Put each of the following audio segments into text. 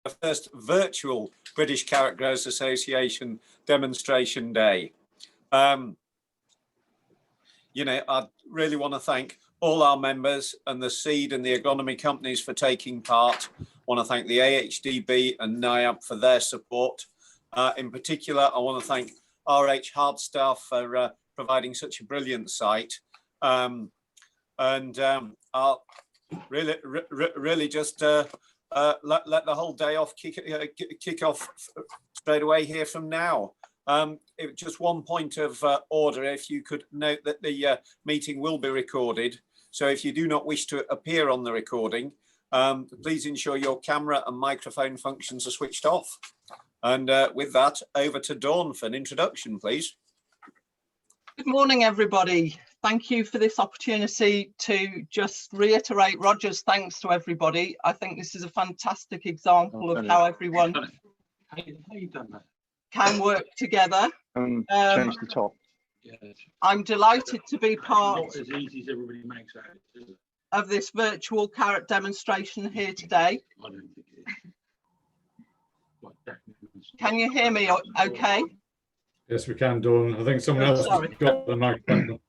first virtual British Carrot Growers Association demonstration day. You know, I really want to thank all our members and the seed and the agronomy companies for taking part. I want to thank the AHDB and NIAB for their support. In particular, I want to thank RH Hardstaff for providing such a brilliant site. I'll really just let the whole day off kick off straight away here from now. Just one point of order, if you could note that the meeting will be recorded. So if you do not wish to appear on the recording, please ensure your camera and microphone functions are switched off. And with that, over to Dawn for an introduction, please. Good morning, everybody. Thank you for this opportunity to just reiterate Roger's thanks to everybody. I think this is a fantastic example of how everyone can work together. Change the top. I'm delighted to be part Not as easy as everybody makes out, is it? of this virtual carrot demonstration here today. I don't think it is. Well, definitely. Can you hear me okay? Yes, we can, Dawn. I think someone else has got the microphone.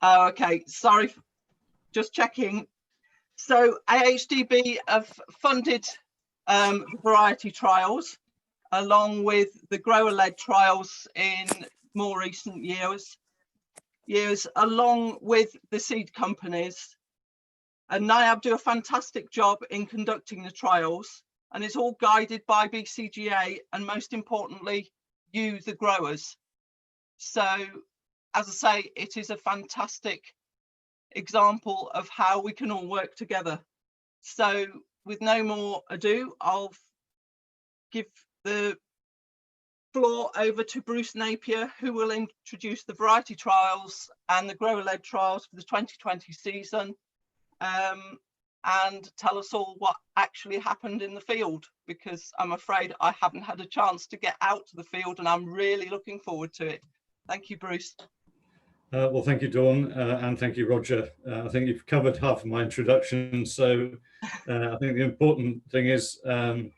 Oh, okay. Sorry, just checking. So AHDB have funded variety trials along with the grower-led trials in more recent years, along with the seed companies. And NIAB do a fantastic job in conducting the trials, and it's all guided by BCGA and most importantly, you, the growers. So, as I say, it is a fantastic example of how we can all work together. So, with no more ado, I'll give the floor over to Bruce Napier, who will introduce the variety trials and the grower-led trials for the 2020 season, and tell us all what actually happened in the field, because I'm afraid I haven't had a chance to get out to the field and I'm really looking forward to it. Thank you, Bruce. Well, thank you, Dawn, and thank you, Roger. I think you've covered half of my introduction, so I think the important thing is to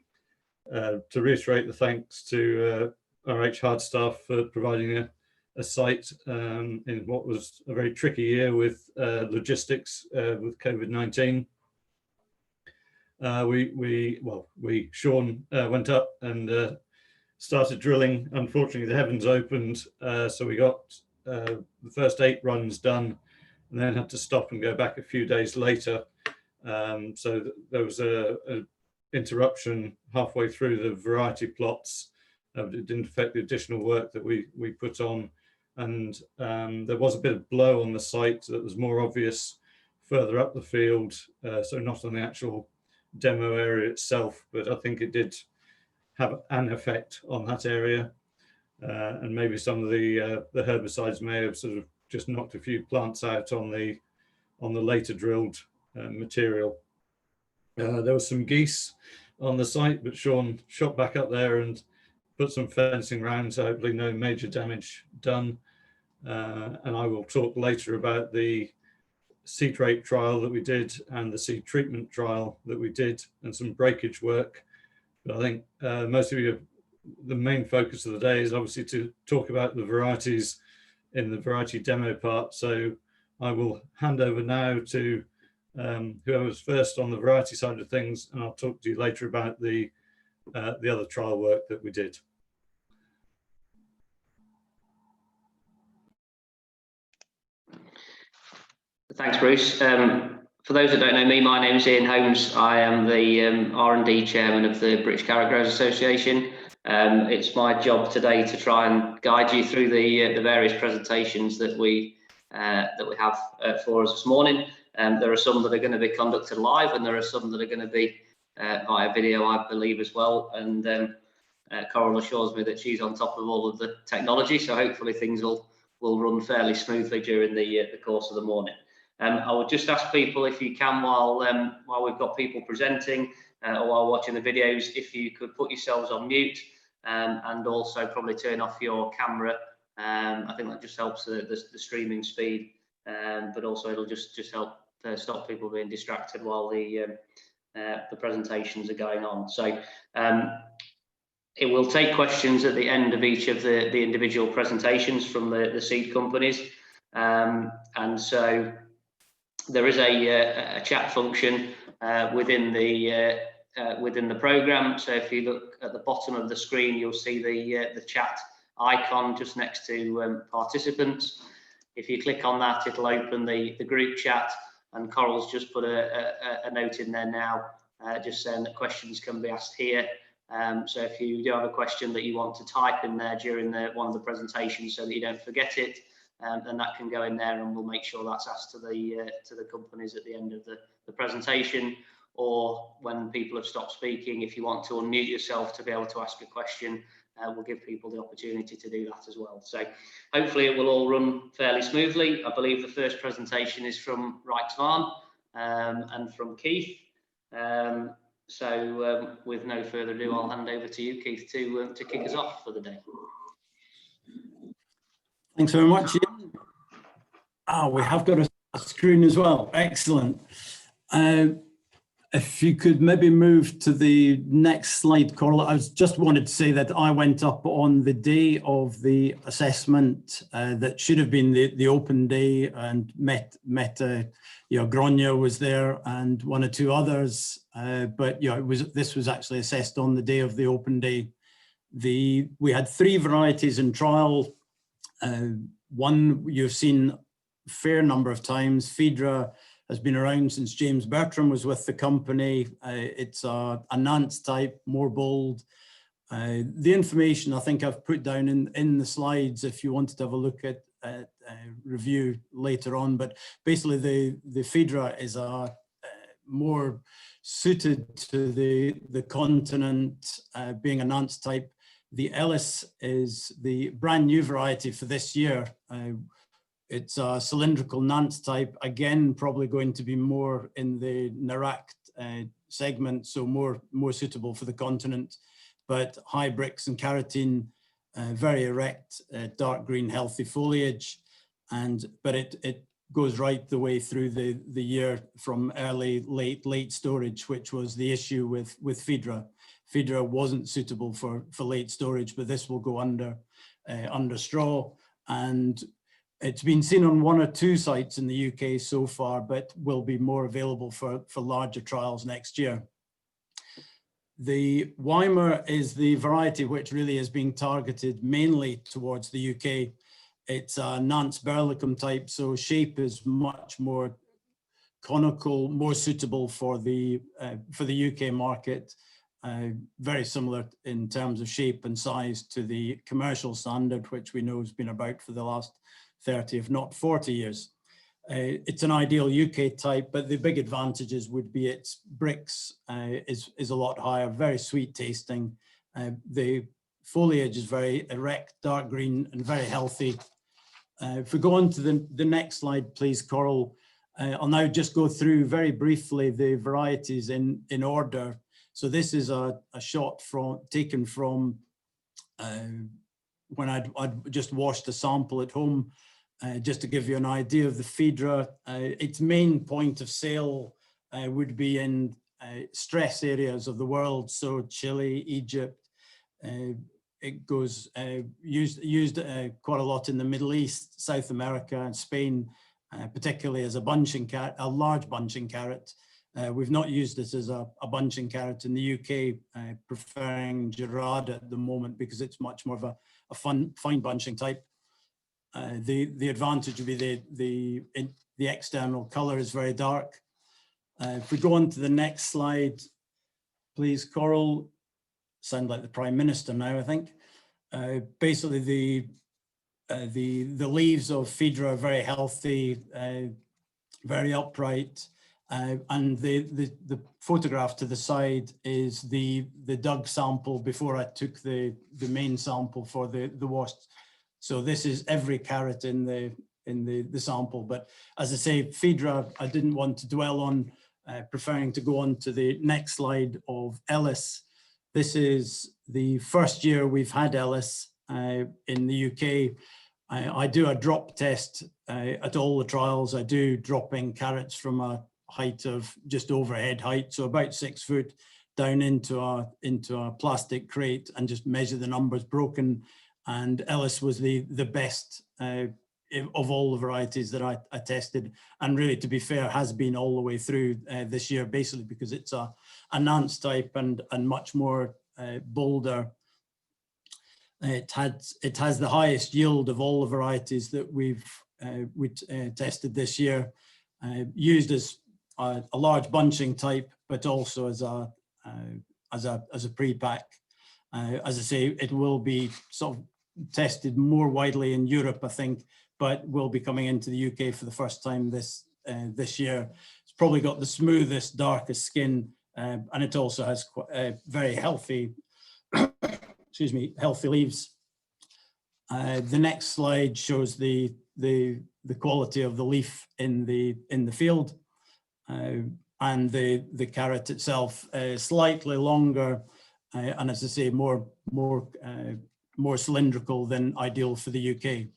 reiterate the thanks to RH Hardstaff for providing a site in what was a very tricky year with logistics with COVID-19. Sean went up and started drilling. Unfortunately, the heavens opened, so we got the first 8 runs done and then had to stop and go back a few days later. So there was a interruption halfway through the variety plots. It didn't affect the additional work that we put on, and there was a bit of blow on the site that was more obvious further up the field, so not on the actual demo area itself, but I think it did have an effect on that area, and maybe some of the herbicides may have sort of just knocked a few plants out on the later drilled material. There was some geese on the site, but Sean shot back up there and put some fencing around, so hopefully no major damage done. And I will talk later about the seed rate trial that we did and the seed treatment trial that we did and some breakage work. But I think most of you, the main focus of the day is obviously to talk about the varieties in the variety demo part. So I will hand over now to whoever's first on the variety side of things, and I'll talk to you later about the other trial work that we did. Thanks, Bruce. For those that don't know me, my name is Ian Holmes. I am the R&D chairman of the British Carrot Growers Association. It's my job today to try and guide you through the various presentations that we have for us this morning. There are some that are going to be conducted live, and there are some that are going to be via video, I believe, as well. And Coral assures me that she's on top of all of the technology, so hopefully things will run fairly smoothly during the course of the morning. I would just ask people, if you can, while we've got people presenting or while watching the videos, if you could put yourselves on mute and also probably turn off your camera. I think that just helps the streaming speed, but also it'll just help stop people being distracted while the the presentations are going on. So it will take questions at the end of each of the individual presentations from the seed companies. And so there is a chat function within the program. So if you look at the bottom of the screen, you'll see the chat icon just next to participants. If you click on that, it'll open the group chat, and Coral's just put a note in there now, just saying that questions can be asked here. So if you do have a question that you want to type in there during one of the presentations so that you don't forget it, then that can go in there, and we'll make sure that's asked to the companies at the end of the presentation, or when people have stopped speaking. If you want to unmute yourself to be able to ask a question, we'll give people the opportunity to do that as well. So hopefully it will all run fairly smoothly. I believe the first presentation is from Rijkswaan and from Keith. So with no further ado, I'll hand over to you, Keith, to kick us off for the day. Thanks very much, Ian. We have got a screen as well. Excellent. If you could maybe move to the next slide, Coral. I just wanted to say that I went up on the day of the assessment that should have been the open day, and met Gronya was there and one or two others. But this was actually assessed on the day of the open day. We had 3 varieties in trial. One you've seen a fair number of times. Phaedra has been around since James Bertram was with the company. It's a Nance type, more bold. The information I think I've put down in the slides if you wanted to have a look at review later on. But basically the Phaedra is more suited to the continent, being a Nance type. The Ellis is the brand new variety for this year. It's a cylindrical Nance type, again, probably going to be more in the Narak segment, so more suitable for the continent, but high bricks and carotene, very erect, dark green, healthy foliage. But it goes right the way through the year from early, late storage, which was the issue with Phaedra. Phaedra wasn't suitable for late storage, but this will go under straw. And it's been seen on 1 or 2 sites in the UK so far, but will be more available for larger trials next year. The Weimar is the variety which really is being targeted mainly towards the UK. It's a Nance Berlicum type, so shape is much more conical, more suitable for the UK market. Very similar in terms of shape and size to the commercial standard, which we know has been about for the last 30, if not 40 years. It's an ideal UK type, but the big advantages would be its bricks is a lot higher, very sweet tasting. The foliage is very erect, dark green, and very healthy. If we go on to the next slide, please, Coral. I'll now just go through very briefly the varieties in order. So this is a shot taken from when I'd just washed a sample at home, just to give you an idea of the Phaedra. Its main point of sale would be in stress areas of the world, so Chile, Egypt. It goes used quite a lot in the Middle East, South America, and Spain, particularly as a bunching carrot, a large bunching carrot. We've not used it as a bunching carrot in the UK, preferring Gerarda at the moment because it's much more of a fine bunching type. The advantage would be the external colour is very dark. If we go on to the next slide, please, Coral. Sound like the Prime Minister now, I think. Basically, the leaves of Phaedra are very healthy, very upright. And the photograph to the side is the dug sample before I took the main sample for the washed. So this is every carrot in the sample. But as I say, Phaedra, I didn't want to dwell on, preferring to go on to the next slide of Ellis. This is the first year we've had Ellis in the UK. I do a drop test at all the trials. I do dropping carrots from a height of just overhead height, so about 6 foot, down into a plastic crate and just measure the numbers broken. And Ellis was the best of all the varieties that I tested, and really, to be fair, has been all the way through this year, basically because it's a Nance type and much more bolder. It has the highest yield of all the varieties that we tested this year, used as a large bunching type, but also as a pre-pack. As I say, it will be sort of tested more widely in Europe, I think, but will be coming into the UK for the first time this year. It's probably got the smoothest, darkest skin, and it also has very healthy, excuse me, healthy leaves. The next slide shows the quality of the leaf in the field, and the carrot itself slightly longer, and as I say, more cylindrical than ideal for the UK.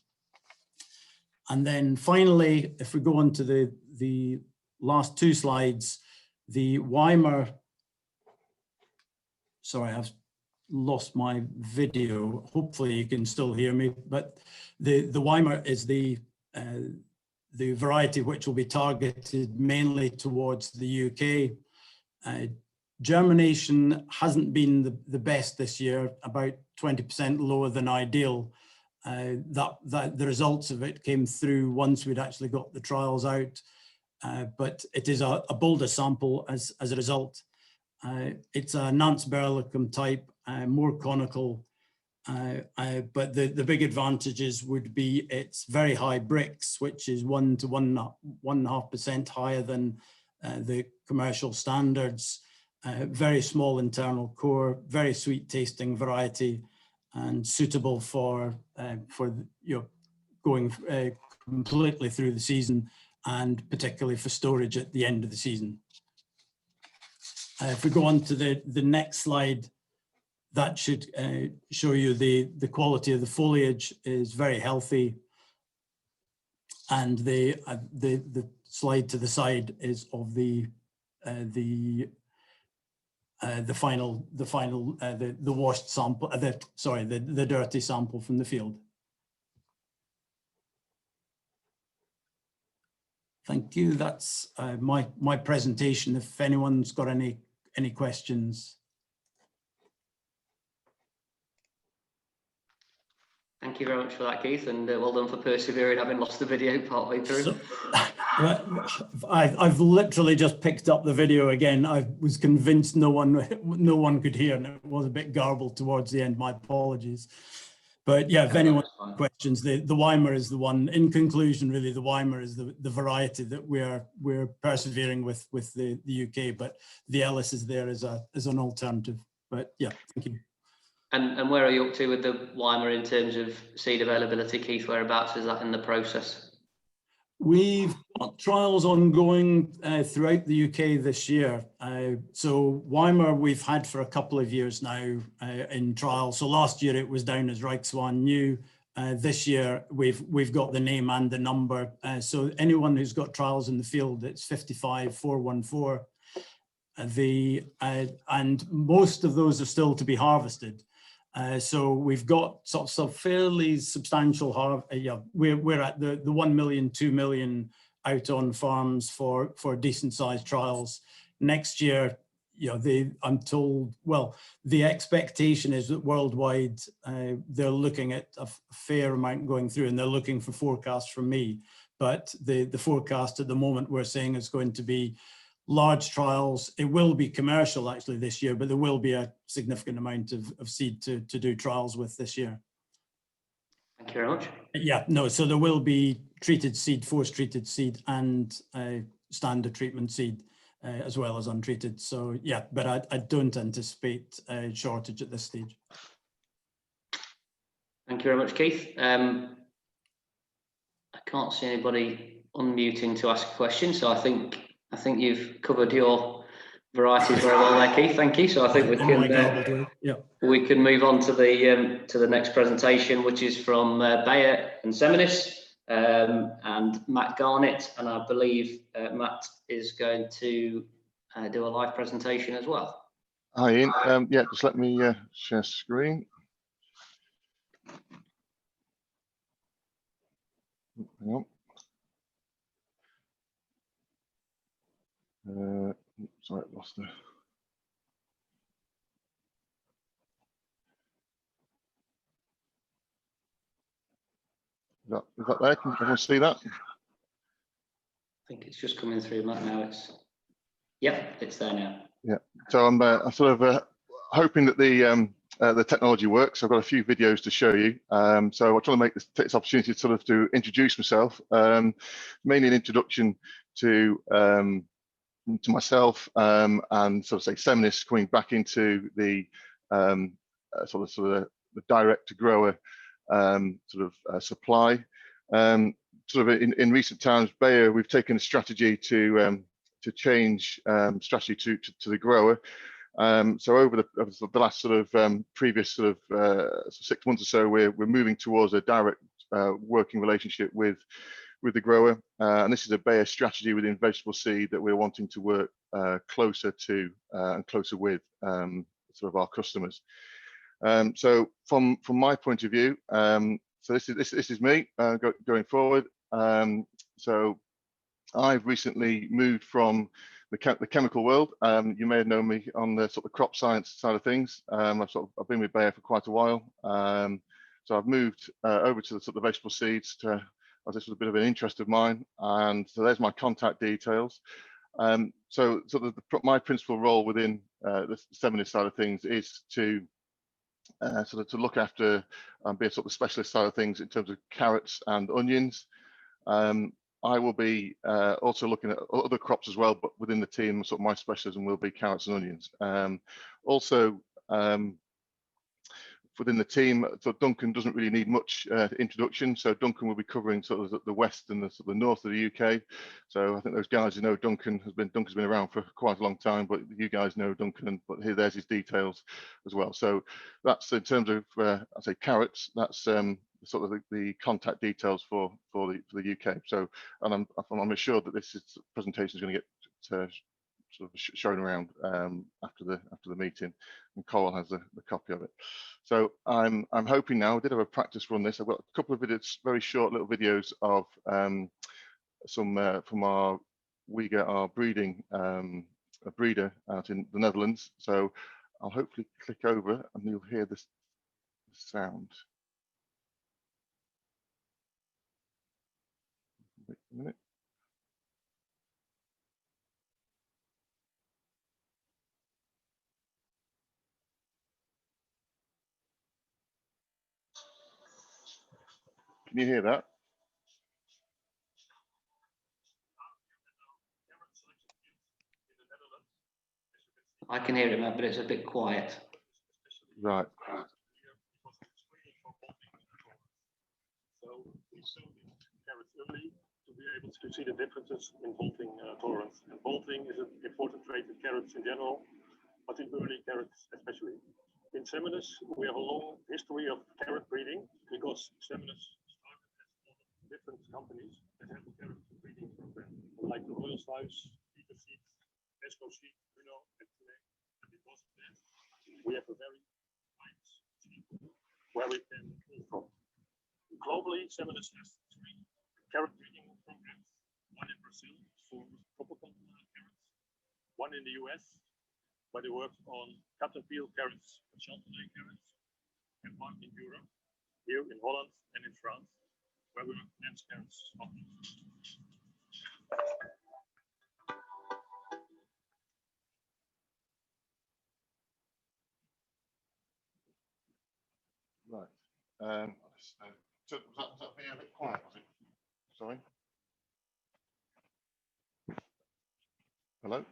And then finally, if we go on to the last two slides, the Weimar, sorry, I've lost my video. Hopefully you can still hear me, but the Weimar is the variety which will be targeted mainly towards the UK. Germination hasn't been the best this year, about 20% lower than ideal. That the results of it came through once we'd actually got the trials out, but it is a bolder sample as a result. It's a Nance berlicum type, more conical, but the big advantages would be its very high Brix, which is 1 to 1.5% higher than the commercial standards. Very small internal core, very sweet tasting variety, and suitable for going completely through the season, and particularly for storage at the end of the season. If we go on to the next slide, that should show you the quality of the foliage is very healthy, and the slide to the side is of the washed sample, the dirty sample from the field. Thank you. That's my presentation. If anyone's got any questions. Thank you very much for that, Keith, and well done for persevering, having lost the video partway through. So, I've literally just picked up the video again. I was convinced no one could hear, and it was a bit garbled towards the end. My apologies. But yeah, if anyone has questions, the Weimar is the one. In conclusion, really, the Weimar is the variety that we're persevering with the UK, but the Ellis is there as an alternative. But yeah, thank you. And where are you up to with the Weimar in terms of seed availability, Keith? Whereabouts is that in the process? We've got trials ongoing throughout the UK this year. So Weimar we've had for a couple of years now in trial. So last year it was down as Reichswein New. This year we've got the name and the number. So anyone who's got trials in the field, it's 55414. And most of those are still to be harvested. So we've got sort of fairly substantial we're at the 1 million, 2 million out on farms for decent sized trials. Next year, I'm told, well, the expectation is that worldwide they're looking at a fair amount going through, and they're looking for forecasts from me. But the forecast at the moment we're saying is going to be large trials. It will be commercial actually this year, but there will be a significant amount of seed to do trials with this year. Thank you very much. Yeah, no, so there will be treated seed, force treated seed, and standard treatment seed as well as untreated. So yeah, but I don't anticipate a shortage at this stage. Thank you very much, Keith. I can't see anybody unmuting to ask a question, so I think you've covered your varieties very well there, Keith. Thank you. So I think we can move on to the next presentation, which is from Bayer and Seminis. and Matt Garnett, and I believe Matt is going to do a live presentation as well. Hi, Ian. Yeah, just let me share screen. Hang on. Sorry, I lost the. Is that there? Can everyone see that? I think it's just coming through, Matt. Now yep, it's there now. Yeah. So I'm sort of hoping that the technology works. I've got a few videos to show you. So I'll try to make this opportunity to introduce myself, mainly an introduction to myself, and sort of say Seminis coming back into the sort of the direct to grower supply. Sort of in recent times, Bayer, we've taken a strategy to change strategy to the grower. So over the last sort of previous sort of 6 months or so, we're moving towards a direct working relationship with the grower, and this is a Bayer strategy within vegetable seed that we're wanting to work closer to and closer with sort of our customers. So from my point of view, so this is me going forward. So I've recently moved from the chemical world. You may have known me on the sort of crop science side of things. I've been with Bayer for quite a while. So I've moved over to the sort of vegetable seeds as this was a bit of an interest of mine. And so there's my contact details. So my principal role within the Seminis side of things is to to look after and be a sort of specialist side of things in terms of carrots and onions. I will be also looking at other crops as well, but within the team, sort of my specialism will be carrots and onions. Also, within the team, so Duncan doesn't really need much introduction. So Duncan will be covering sort of the west and the sort of the north of the UK. So I think those guys who know Duncan's been around for quite a long time, but you guys know Duncan, but there's his details as well. So that's in terms of I say carrots. That's sort of the contact details for the UK. So, and I'm assured that this presentation is going to get sort of shown around after the meeting, and Cole has the copy of it. So I'm hoping now. I did have a practice run this. I've got a couple of videos, very short little videos of some from our breeding a breeder out in the Netherlands. So I'll hopefully click over and you'll hear this sound. Wait a minute. Can you hear that? I can hear it, Matt, but it's a bit quiet. Right. So we sowed carrots early to be able to see the differences in bolting tolerance. And bolting is an important trait in carrots in general, but in early carrots especially. In Seminis, we have a long history of carrot breeding because Seminis started as different companies that have a carrot breeding program, like the Royal Slice, Peter Seeds, Esco Seed, Bruno, and today. And because of that, we have a very wide seed where we can pull from. Globally, Seminis has 3 carrot breeding programs, one in Brazil for tropical carrots, one in the US, where they work on cut and peel carrots and Chardonnay carrots, and one in Europe, here in Holland and in France, where we work on lens carrots. Right. So was that being a bit quiet, was it? Sorry. Hello?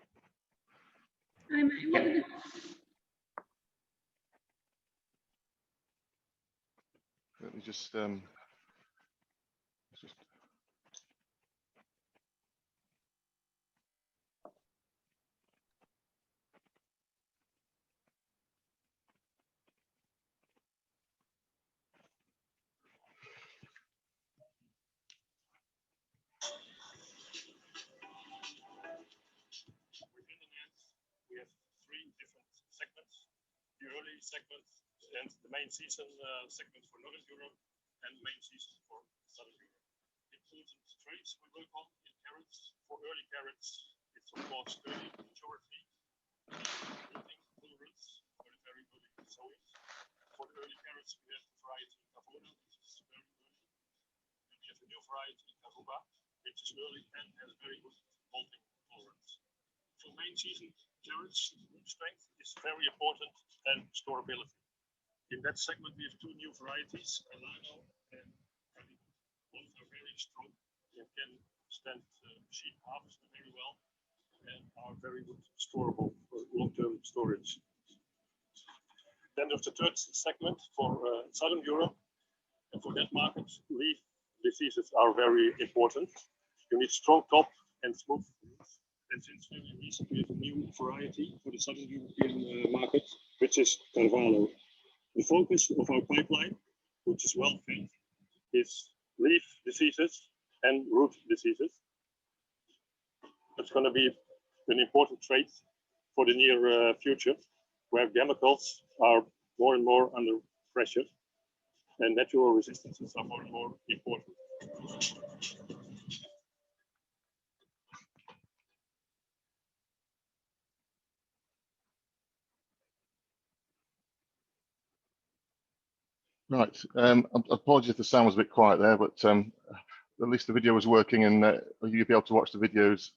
Yep. Let me just segment and the main season segment for Northern Europe and the main season for Southern Europe. Important traits we work on in carrots. For early carrots, it's of course early maturity, wilting tolerance, very early sowing. For the early carrots, we have the variety Cavoda, which is very early. And we have a new variety Caruba, which is early and has very good wilting tolerance. For main season carrots, root strength is very important and storability. In that segment, we have two new varieties, Alano and Calico. Both are very strong and can stand sheep harvest very well and are very good storable for long-term storage. Then there's the third segment for Southern Europe, and for that market, leaf diseases are very important. You need strong top and smooth roots. And since very recently, we have a new variety for the Southern European market, which is Carvalho. The focus of our pipeline, which is well fed, is leaf diseases and root diseases. That's going to be an important trait for the near future, where chemicals are more and more under pressure and natural resistances are more and more important. Right. Apologies if the sound was a bit quiet there, but at least the video was working, and you'll be able to watch the videos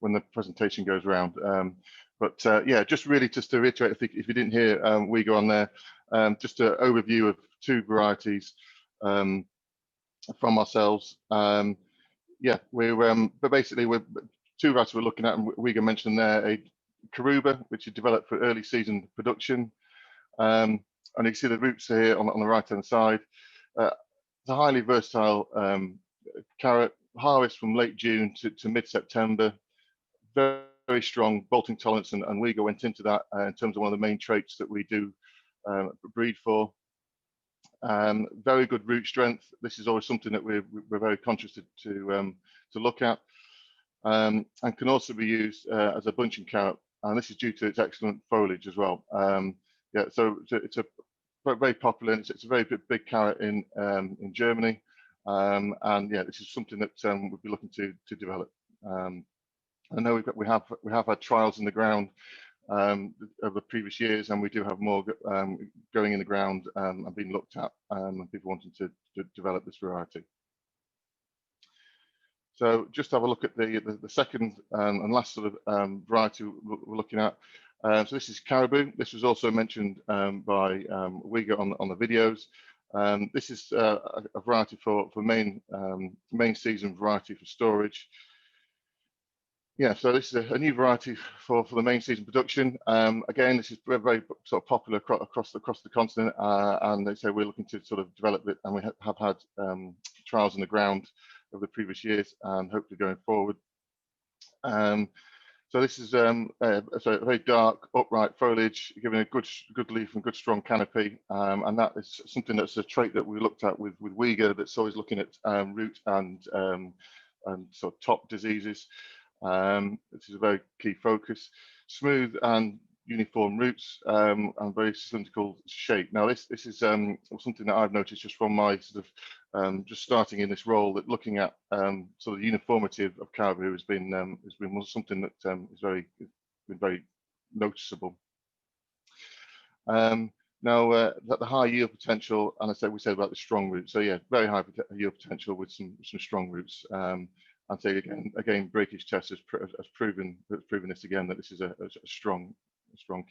when the presentation goes around. Yeah, just really just to reiterate, if you didn't hear Uyghur on there, just an overview of two varieties from ourselves. Yeah, but basically we're two varieties we're looking at, and Uyghur mentioned there a Caruba, which is developed for early season production. And you can see the roots here on the right hand side. It's a highly versatile carrot, harvest from late June to mid-September. Very, very strong bolting tolerance, and Uyghur went into that in terms of one of the main traits that we do breed for. Very good root strength. This is always something that we're very conscious to look at, and can also be used as a bunching carrot, and this is due to its excellent foliage as well. Yeah, so it's a very popular, and it's a very big carrot in Germany, and yeah, this is something that we'll be looking to develop. I know we have had trials in the ground over the previous years, and we do have more going in the ground and being looked at, and people wanting to develop this variety. So just have a look at the second and last sort of variety we're looking at. So this is Caribou. This was also mentioned by Uyghur on the videos. This is a variety for main season variety for storage. Yeah, so this is a new variety for the main season production. Again, this is very sort of popular across the continent, and they say we're looking to sort of develop it, and we have had trials in the ground over the previous years, and hopefully going forward. So this is a very dark, upright foliage, giving a good leaf and good strong canopy, and that is something that's a trait that we looked at with Uyghur, that's always looking at root and sort of top diseases. This is a very key focus. Smooth and uniform roots and very cylindrical shape. Now this is something that I've noticed just from my sort of just starting in this role, that looking at sort of the uniformity of caribou has been something that is very noticeable. Now that the high yield potential, and we said about the strong roots. So yeah, very high yield potential with some strong roots. And say again, breakage test has proven this again, that this is a strong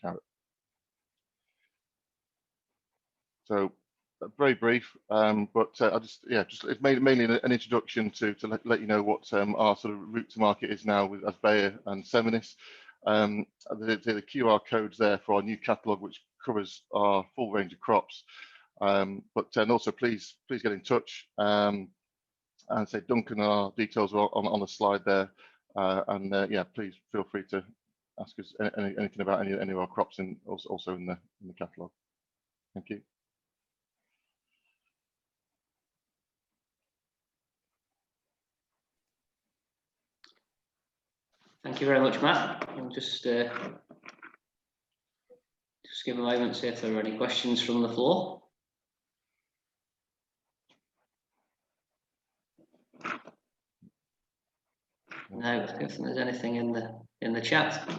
carrot. So very brief, but I just it's mainly an introduction to let you know what our sort of route to market is now with Bayer and Seminis. The QR codes there for our new catalogue, which covers our full range of crops. And also please get in touch. And say Duncan, our details are on the slide there, and yeah, please feel free to ask us anything about any of our crops, and also in the catalogue. Thank you. Thank you very much, Matt. I'll just just give a moment, see if there are any questions from the floor. No, I don't think there's anything in the chat.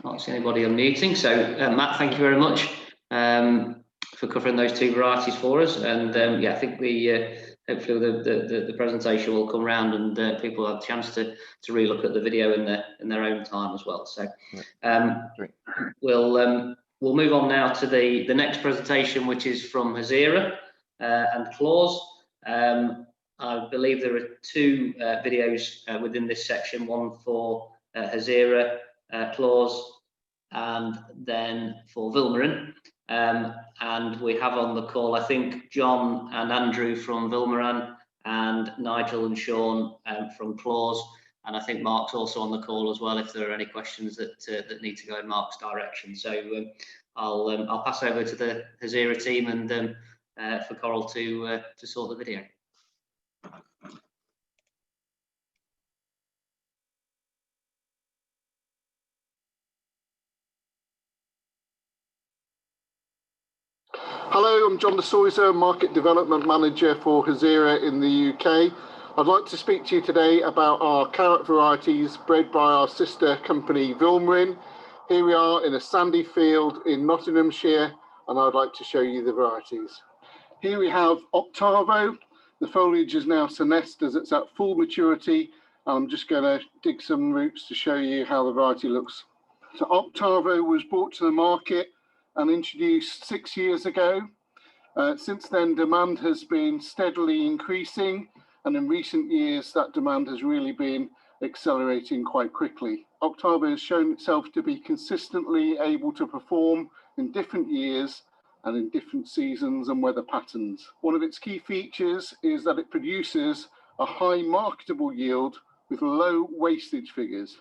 Can't see anybody unmuting. So Matt, thank you very much for covering those two varieties for us. And yeah, I think hopefully the presentation will come round and people have a chance to relook at the video in their own time as well. So we'll move on now to the next presentation, which is from Hazira and Claus. I believe there are two videos within this section, one for Hazira, Claus, and then for Vilmorin. And we have on the call, I think, John and Andrew from Vilmorin, and Nigel and Sean from Claus. And I think Mark's also on the call as well, if there are any questions that need to go in Mark's direction. So I'll pass over to the Hazira team and for Coral to sort the video. Hello, I'm John de Soysa, Market Development Manager for Hazira in the UK. I'd like to speak to you today about our carrot varieties bred by our sister company Vilmorin. Here we are in a sandy field in Nottinghamshire, and I'd like to show you the varieties. Here we have Octavo. The foliage is now senesced as it's at full maturity. I'm just going to dig some roots to show you how the variety looks. So Octavo was brought to the market and introduced 6 years ago. Since then, demand has been steadily increasing, and in recent years, that demand has really been accelerating quite quickly. Octavo has shown itself to be consistently able to perform in different years and in different seasons and weather patterns. One of its key features is that it produces a high marketable yield with low wastage figures.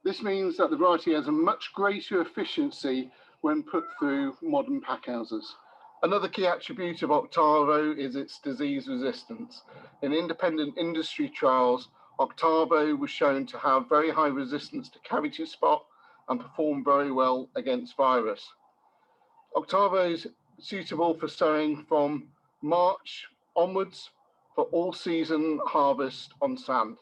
This means that the variety has a much greater efficiency when put through modern packhouses. Another key attribute of Octavo is its disease resistance. In independent industry trials, Octavo was shown to have very high resistance to cavity spot and perform very well against virus. Octavo is suitable for sowing from March onwards for all season harvest on sand.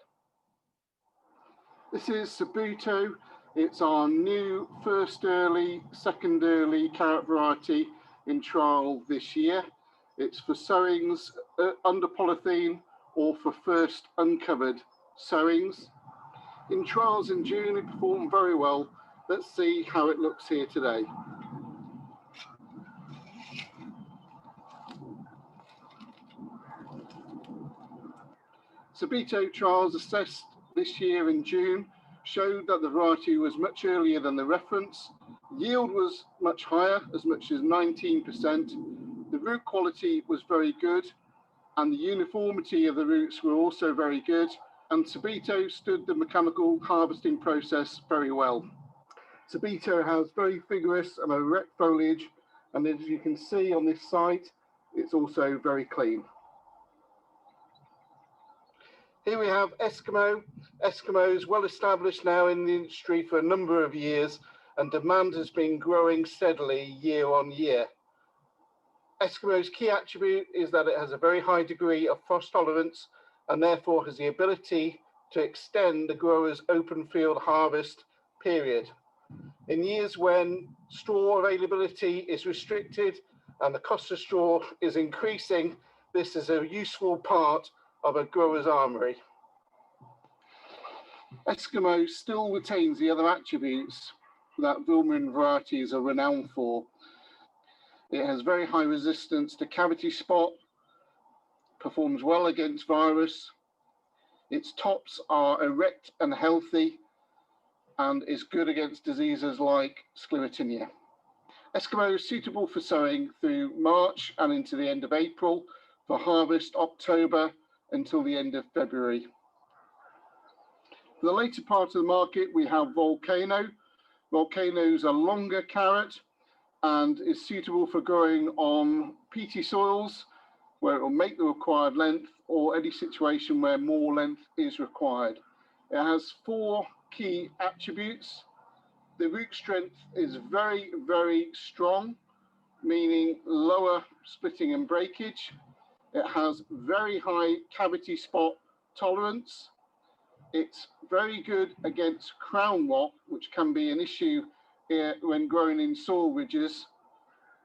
This is Subito. It's our new first early, second early carrot variety in trial this year. It's for sowings under polythene or for first uncovered sowings. In trials in June, it performed very well. Let's see how it looks here today. Subito trials assessed this year in June showed that the variety was much earlier than the reference. Yield was much higher, as much as 19%. The root quality was very good, and the uniformity of the roots were also very good, and Subito stood the mechanical harvesting process very well. Subito has very vigorous and erect foliage, and as you can see on this site, it's also very clean. Here we have Eskimo. Eskimo is well established now in the industry for a number of years, and demand has been growing steadily year on year. Eskimo's key attribute is that it has a very high degree of frost tolerance and therefore has the ability to extend the grower's open field harvest period. In years when straw availability is restricted and the cost of straw is increasing, this is a useful part of a grower's armory. Eskimo still retains the other attributes that Vilmorin varieties are renowned for. It has very high resistance to cavity spot, performs well against virus, its tops are erect and healthy, and is good against diseases like sclerotinia. Eskimo is suitable for sowing through March and into the end of April, for harvest October until the end of February. For the later part of the market, we have Volcano. Volcano is a longer carrot and is suitable for growing on peaty soils where it will make the required length or any situation where more length is required. It has 4 key attributes. The root strength is very, very strong, meaning lower splitting and breakage. It has very high cavity spot tolerance. It's very good against crown rot, which can be an issue when grown in soil ridges,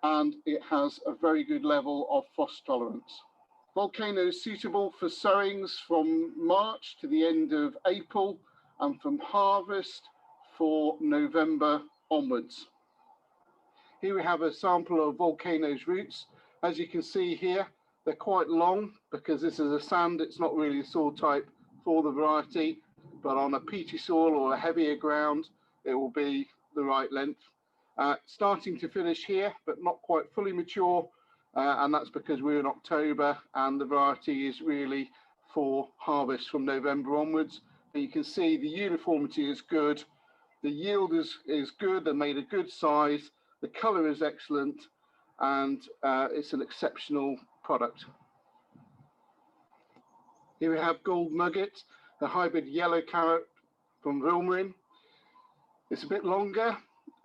and it has a very good level of frost tolerance. Volcano is suitable for sowings from March to the end of April, and from harvest for November onwards. Here we have a sample of Volcano's roots. As you can see here, they're quite long because this is a sand, it's not really a soil type for the variety, but on a peaty soil or a heavier ground, it will be the right length. Starting to finish here, but not quite fully mature, and that's because we're in October and the variety is really for harvest from November onwards. And you can see the uniformity is good, the yield is good, they're made a good size, the colour is excellent, and it's an exceptional product. Here we have Gold Nugget, the hybrid yellow carrot from Vilmorin. It's a bit longer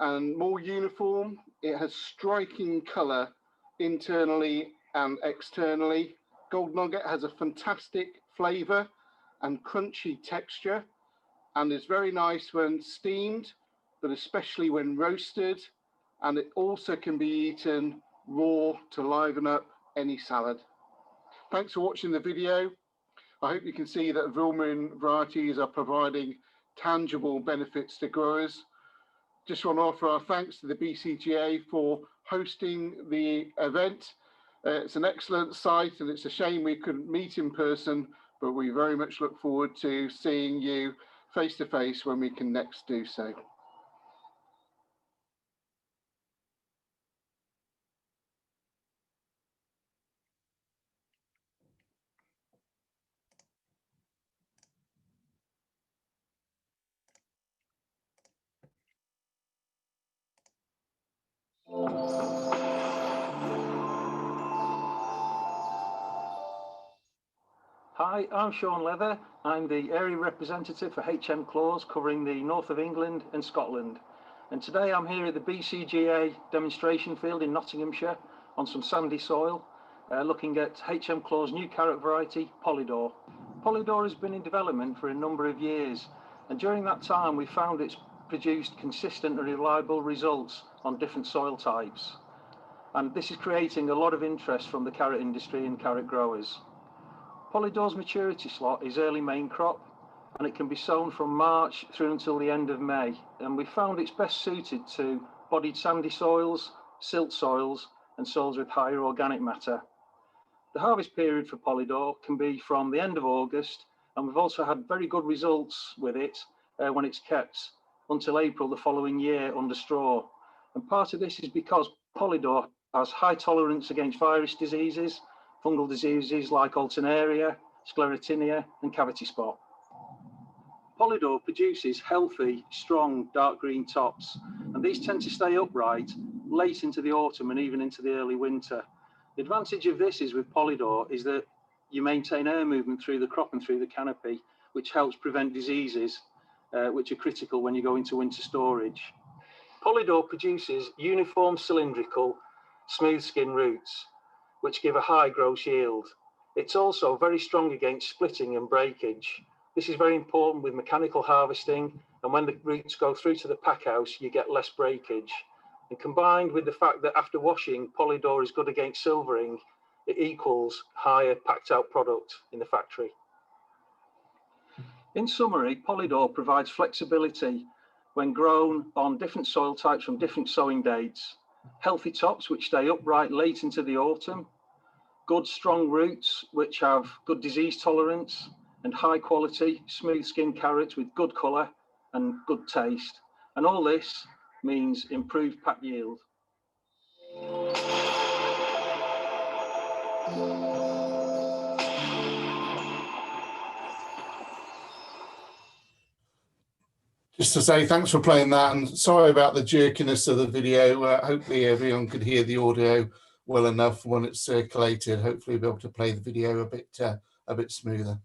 and more uniform. It has striking colour internally and externally. Gold Nugget has a fantastic flavour and crunchy texture, and is very nice when steamed, but especially when roasted. And it also can be eaten raw to liven up any salad. Thanks for watching the video. I hope you can see that Vilmorin varieties are providing tangible benefits to growers. Just want to offer our thanks to the BCGA for hosting the event. It's an excellent site, and it's a shame we couldn't meet in person, but we very much look forward to seeing you face to face when we can next do so. Hi, I'm Sean Leather. I'm the area representative for HM Claws covering the north of England and Scotland. And today I'm here at the BCGA demonstration field in Nottinghamshire on some sandy soil, looking at HM Claws' new carrot variety, Polydor. Polydor has been in development for a number of years, and during that time we found it's produced consistent and reliable results on different soil types. And this is creating a lot of interest from the carrot industry and carrot growers. Polydor's maturity slot is early main crop, and it can be sown from March through until the end of May. And we found it's best suited to bodied sandy soils, silt soils, and soils with higher organic matter. The harvest period for Polydor can be from the end of August, and we've also had very good results with it when it's kept until April the following year under straw. And part of this is because Polydor has high tolerance against virus diseases, fungal diseases like Alternaria, Sclerotinia, and cavity spot. Polydor produces healthy, strong, dark green tops, and these tend to stay upright late into the autumn and even into the early winter. The advantage of this is with Polydor is that you maintain air movement through the crop and through the canopy, which helps prevent diseases, which are critical when you go into winter storage. Polydor produces uniform cylindrical, smooth skin roots, which give a high gross yield. It's also very strong against splitting and breakage. This is very important with mechanical harvesting, and when the roots go through to the pack house, you get less breakage. And combined with the fact that after washing, Polydor is good against silvering, it equals higher packed out product in the factory. In summary, Polydor provides flexibility when grown on different soil types from different sowing dates. Healthy tops which stay upright late into the autumn, good strong roots which have good disease tolerance, and high quality smooth skin carrots with good colour and good taste. And all this means improved pack yield. Just to say thanks for playing that, and sorry about the jerkiness of the video. Hopefully everyone could hear the audio well enough when it's circulated. Hopefully we'll be able to play the video a bit smoother.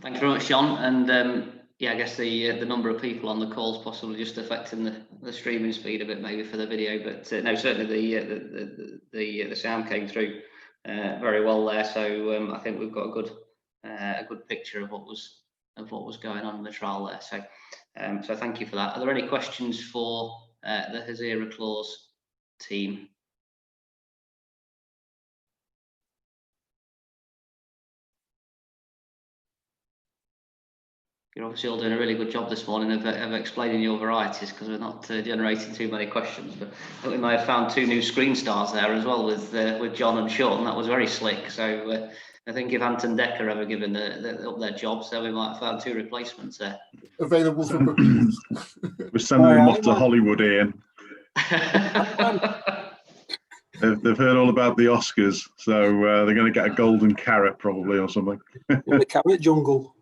Thank you very much, John. And yeah, I guess the number of people on the calls possibly just affecting the streaming speed a bit, maybe for the video. But no, certainly the sound came through very well there. So I think we've got a good picture of what was going on in the trial there. So so thank you for that. Are there any questions for the Hazira Clause team? You're obviously all doing a really good job this morning of explaining your varieties, because we're not generating too many questions. But I think we may have found 2 new screen stars there as well with John and Sean. That was very slick. So I think if Ant and Decker ever given up their jobs, then we might have found 2 replacements there. Available for bookings. We're sending them off to Hollywood, Ian. They've heard all about the Oscars, so they're going to get a golden carrot probably or something. The carrot jungle.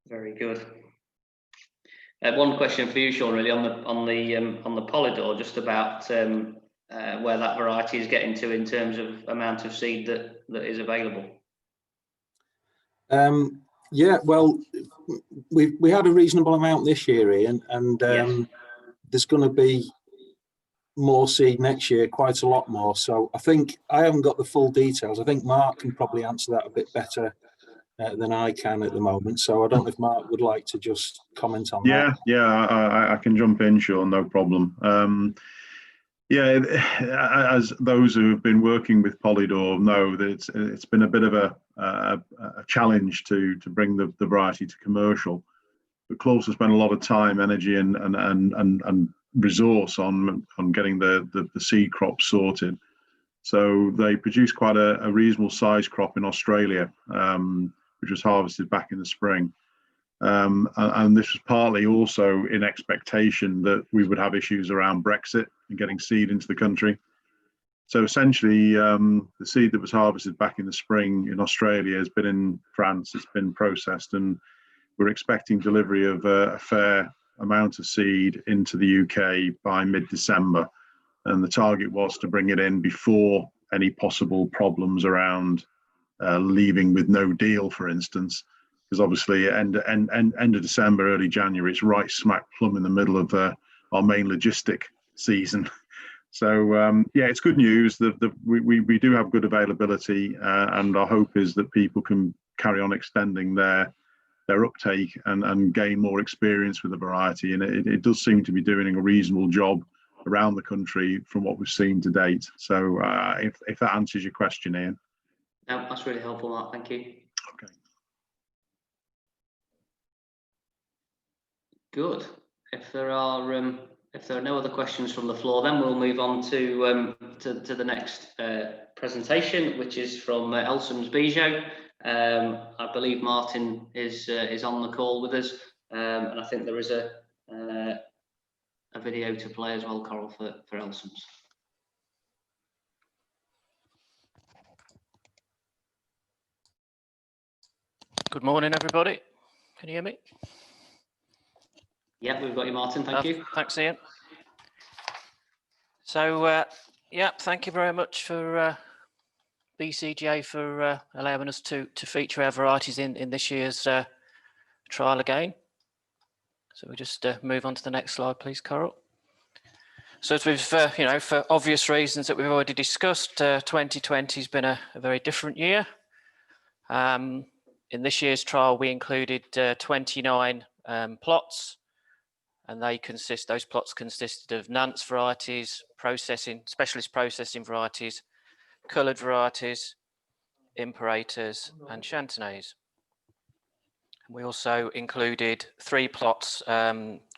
Very good. One question for you, Sean, really on the Polydor, just about where that variety is getting to in terms of amount of seed that is available. Yeah, well, we had a reasonable amount this year, Ian, and Yes. there's going to be more seed next year, quite a lot more. So I think I haven't got the full details. I think Mark can probably answer that a bit better than I can at the moment. So I don't know if Mark would like to just comment on that. Yeah, I can jump in, Sean, no problem. Yeah, as those who have been working with Polydor know, that it's been a bit of a challenge to bring the variety to commercial. But Claus has spent a lot of time, energy, and resource on getting the seed crop sorted. So they produced quite a reasonable size crop in Australia, which was harvested back in the spring. And this was partly also in expectation that we would have issues around Brexit and getting seed into the country. So essentially, the seed that was harvested back in the spring in Australia has been in France, it's been processed, and we're expecting delivery of a fair amount of seed into the UK by mid-December. And the target was to bring it in before any possible problems around leaving with no deal, for instance, because obviously end of December, early January, it's right smack plumb in the middle of our main logistic season. So yeah, it's good news that we do have good availability, and our hope is that people can carry on extending their uptake and gain more experience with the variety. And it does seem to be doing a reasonable job around the country from what we've seen to date. So if that answers your question, Ian. No, that's really helpful, Mark. Thank you. Okay. Good. If there are no other questions from the floor, then we'll move on to the next presentation, which is from Elsums Bijou. I believe Martin is on the call with us, and I think there is a video to play as well, Coral, for Elsums. Good morning, everybody. Can you hear me? Yeah, we've got you, Martin. Thank you. Thanks, Ian. So, yeah, thank you very much for BCGA for allowing us to feature our varieties in this year's trial again. So we just move on to the next slide, please, Coral. So as we've, for obvious reasons that we've already discussed, 2020 has been a very different year. In this year's trial, we included 29 plots, and those plots consisted of Nance varieties, specialist processing varieties, coloured varieties, imperators, and Chantonnay. We also included 3 plots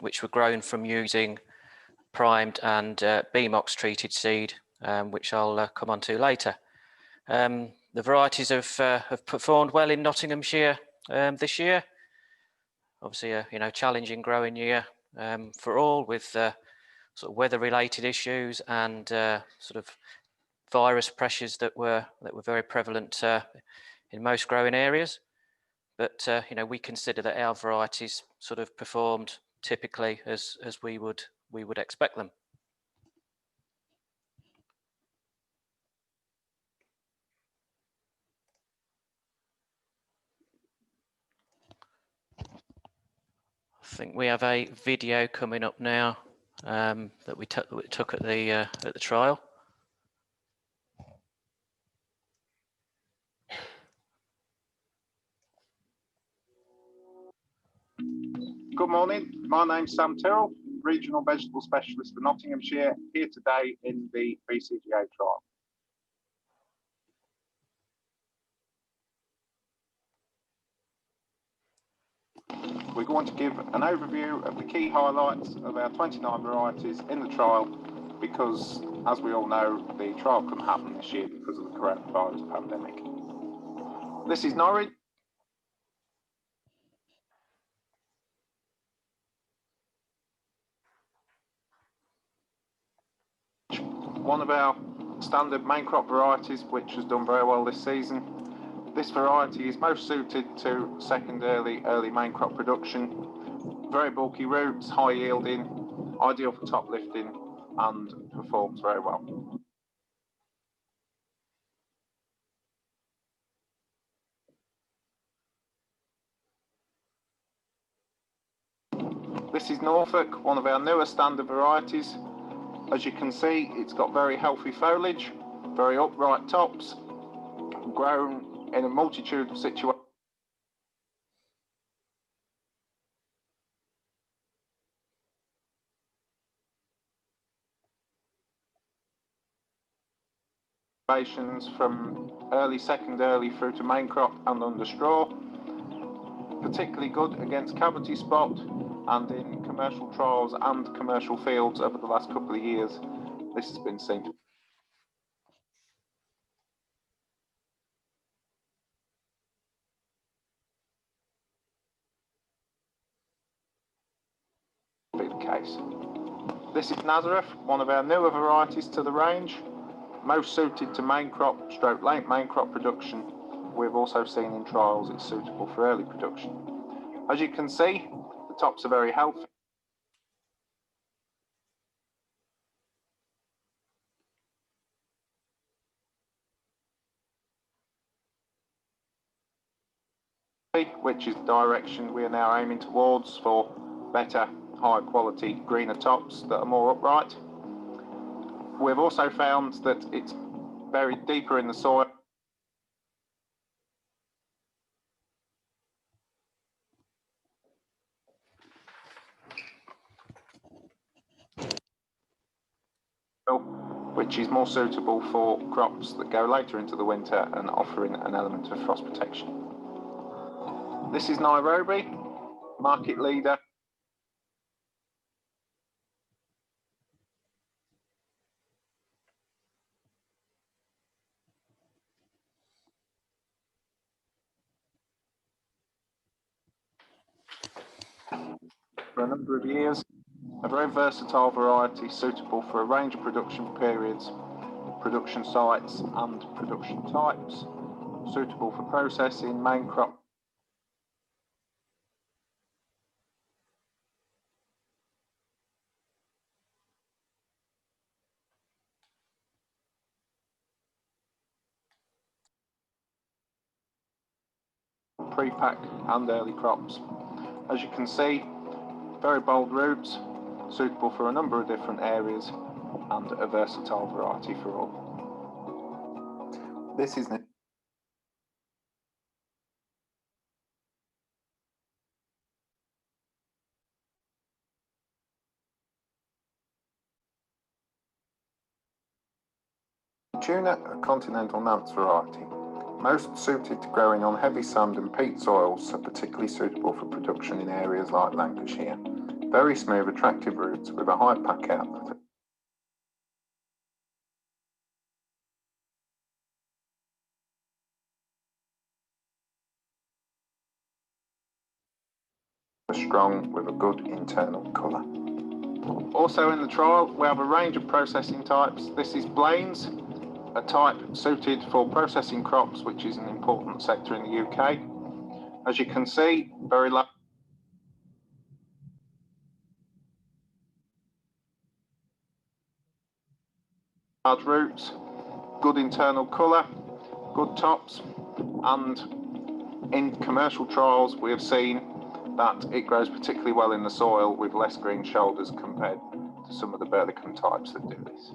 which were grown from using primed and BMOX treated seed, which I'll come on to later. The varieties have performed well in Nottinghamshire this year. Obviously, a challenging growing year for all, with sort of weather-related issues and sort of virus pressures that were very prevalent in most growing areas. But we consider that our varieties sort of performed typically as we would expect them. think we have a video coming up now that we took at the trial. Good morning, my name's Sam Tyrrell, Regional Vegetable Specialist for Nottinghamshire, here today in the BCGA trial. We're going to give an overview of the key highlights of our 29 varieties in the trial because, as we all know, the trial couldn't happen this year because of the coronavirus pandemic. This is Norwich. One of our standard main crop varieties, which has done very well this season. This variety is most suited to second early main crop production. Very bulky roots, high yielding, ideal for top lifting, and performs very well. This is Norfolk, one of our newer standard varieties. As you can see, it's got very healthy foliage, very upright tops, grown in a multitude of situations. From second early through to main crop and under straw. Particularly good against cavity spot, and in commercial trials and commercial fields over the last couple of years, this has been seen. Be the case. This is Nazareth, one of our newer varieties to the range, most suited to main crop stroke late main crop production. We've also seen in trials it's suitable for early production. As you can see, the tops are very healthy. Which is the direction we are now aiming towards for better, higher quality, greener tops that are more upright. We've also found that it's buried deeper in the soil. Which is more suitable for crops that go later into the winter and offering an element of frost protection. This is Nairobi, market leader. For a number of years, a very versatile variety suitable for a range of production periods, production sites and production types, suitable for processing, main crop. Pre-pack and early crops. As you can see, very bold roots, suitable for a number of different areas and a versatile variety for all. This is Tuna, a continental Nance variety. Most suited to growing on heavy sand and peat soils, so particularly suitable for production in areas like Lancashire. Very smooth, attractive roots with a high pack out. Strong with a good internal colour. Also in the trial, we have a range of processing types. This is Blaine's, a type suited for processing crops, which is an important sector in the UK. As you can see, very large roots, good internal colour, good tops, and in commercial trials we have seen that it grows particularly well in the soil with less green shoulders compared to some of the Berlicum types that do this.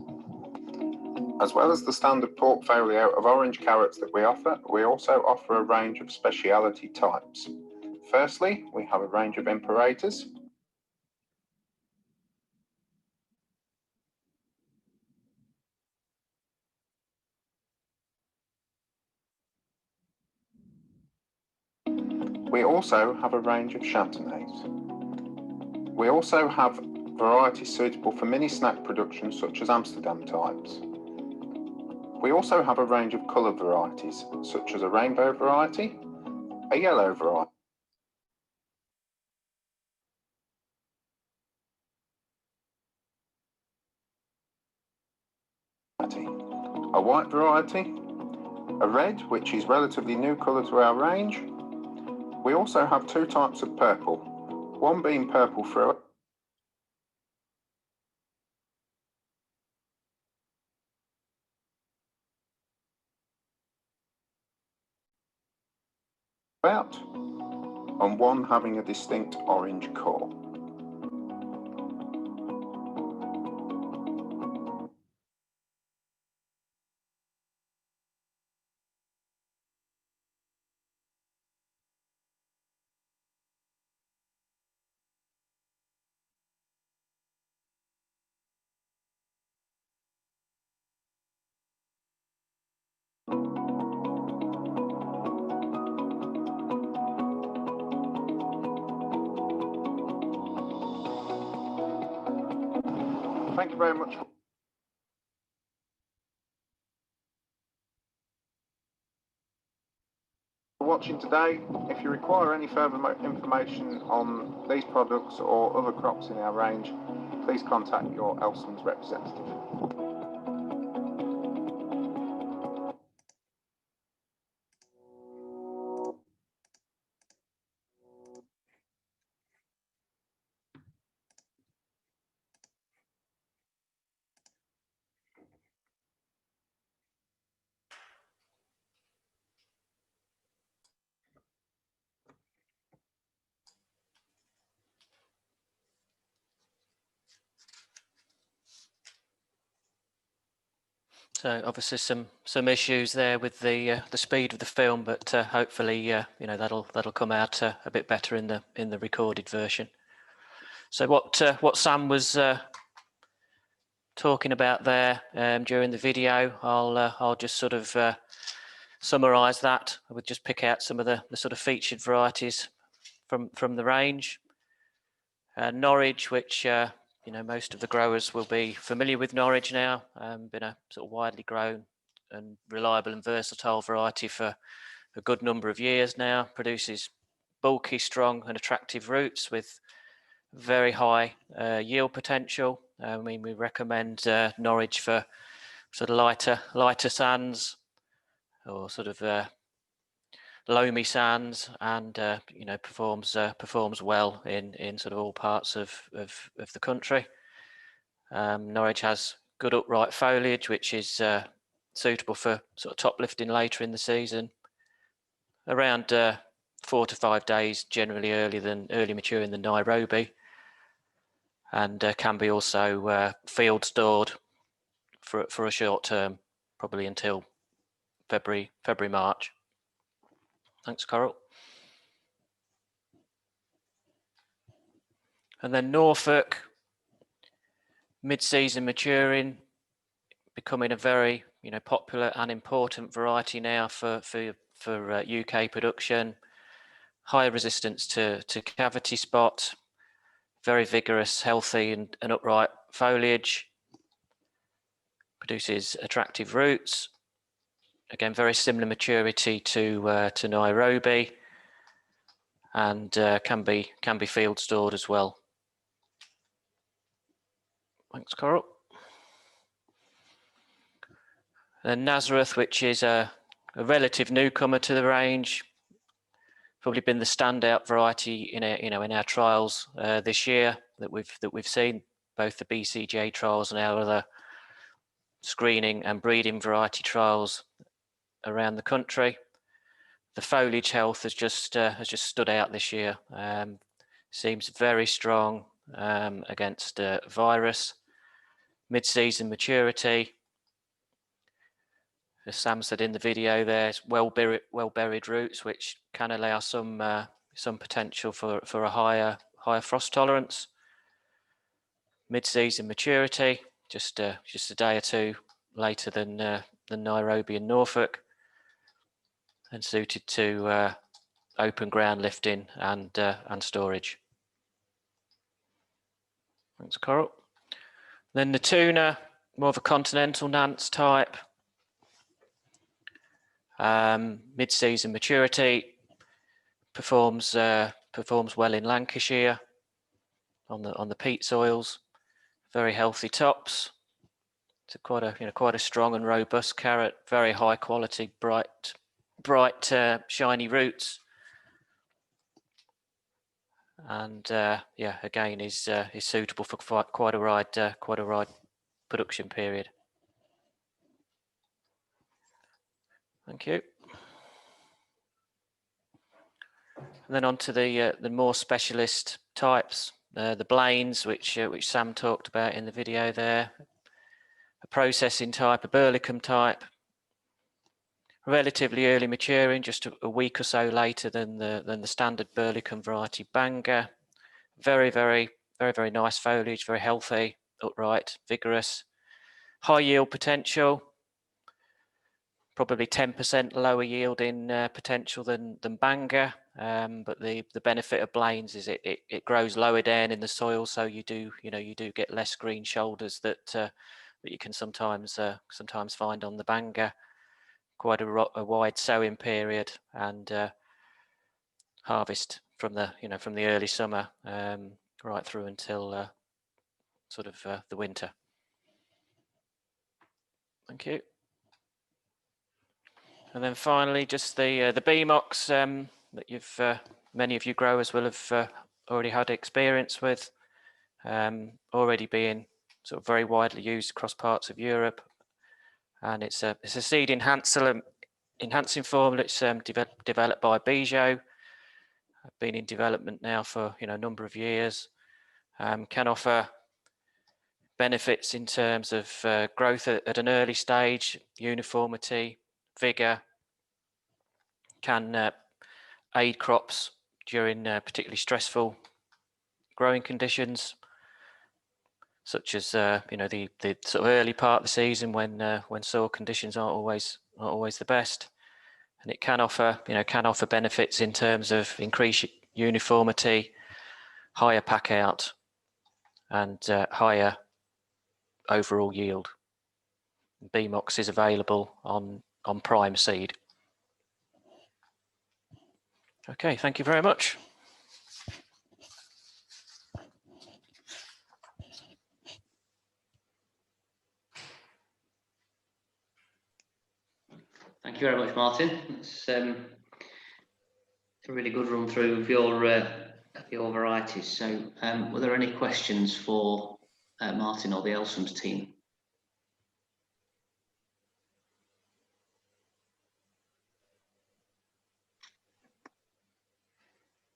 As well as the standard portfolio of orange carrots that we offer, we also offer a range of speciality types. Firstly, we have a range of Imperators. We also have a range of Chantonnets. We also have varieties suitable for mini snack production such as Amsterdam types. We also have a range of colour varieties such as a rainbow variety, a yellow variety, a white variety, a red, which is relatively new colour to our range. We also have two types of purple, one being purple fruit, and one having a distinct orange core. Thank you very much for watching today. If you require any further information on these products or other crops in our range, please contact your Elsons representative. So obviously some issues there with the speed of the film, but hopefully you know that'll come out a bit better in the recorded version. So what Sam was talking about there during the video, I'll just sort of summarise that. I would just pick out some of the sort of featured varieties from the range. Norwich, which you know, most of the growers will be familiar with Norwich now. Been a sort of widely grown and reliable and versatile variety for a good number of years now. Produces bulky, strong and attractive roots with very high yield potential. I mean, we recommend Norwich for sort of lighter sands or sort of loamy sands, and you know, performs well in sort of all parts of the country. Norwich has good upright foliage, which is suitable for sort of top lifting later in the season. Around 4 to 5 days, generally early maturing than Nairobi, and can be also field stored for a short term, probably until February, March. Thanks, Coral. And then Norfolk, mid-season maturing, becoming a very popular and important variety now for UK production. High resistance to cavity spot, very vigorous, healthy and upright foliage. Produces attractive roots. Again, very similar maturity to Nairobi, and can be field stored as well. Thanks, Coral. And Nazareth, which is a relative newcomer to the range, probably been the standout variety in our trials this year that we've seen, both the BCGA trials and our other screening and breeding variety trials around the country. The foliage health has just stood out this year. seems very strong against virus. Mid-season maturity, as Sam said in the video, there's well buried roots, which can allow some potential for a higher frost tolerance. Mid-season maturity, just a day or two later than Nairobi and Norfolk, and suited to open ground lifting and storage. Thanks, Coral. Then the tuna, more of a continental Nance type. Mid-season maturity, performs well in Lancashire on the peat soils. Very healthy tops. It's quite a strong and robust carrot. Very high quality, bright shiny roots. And yeah, again is suitable for quite a wide production period. Thank you. And then on to the more specialist types, the Blaines, which Sam talked about in the video there. A processing type, a Burlicum type, relatively early maturing, just a week or so later than the standard Burlicum variety Bangor. Very nice foliage, very healthy, upright, vigorous, high yield potential. Probably 10% lower yield in potential than Bangor, but the benefit of Blaines is it grows lower down in the soil, so you do get less green shoulders that you can sometimes find on the Bangor. Quite a wide sowing period and harvest from the early summer right through until sort of the winter. Thank you. And then finally, just the BMOX that many of you growers will have already had experience with, already being sort of very widely used across parts of Europe, and it's a seed enhancing formula. It's developed by Bijot, been in development now for a number of years. Can offer benefits in terms of growth at an early stage, uniformity, vigor, can aid crops during particularly stressful growing conditions, such as the sort of early part of the season when soil conditions aren't always the best. And it can offer benefits in terms of increased uniformity, higher pack out, and higher overall yield. BMOX is available on prime seed. Okay, thank you very much. Thank you very much, Martin. It's a really good run through of your varieties. So, were there any questions for Martin or the Elsams team?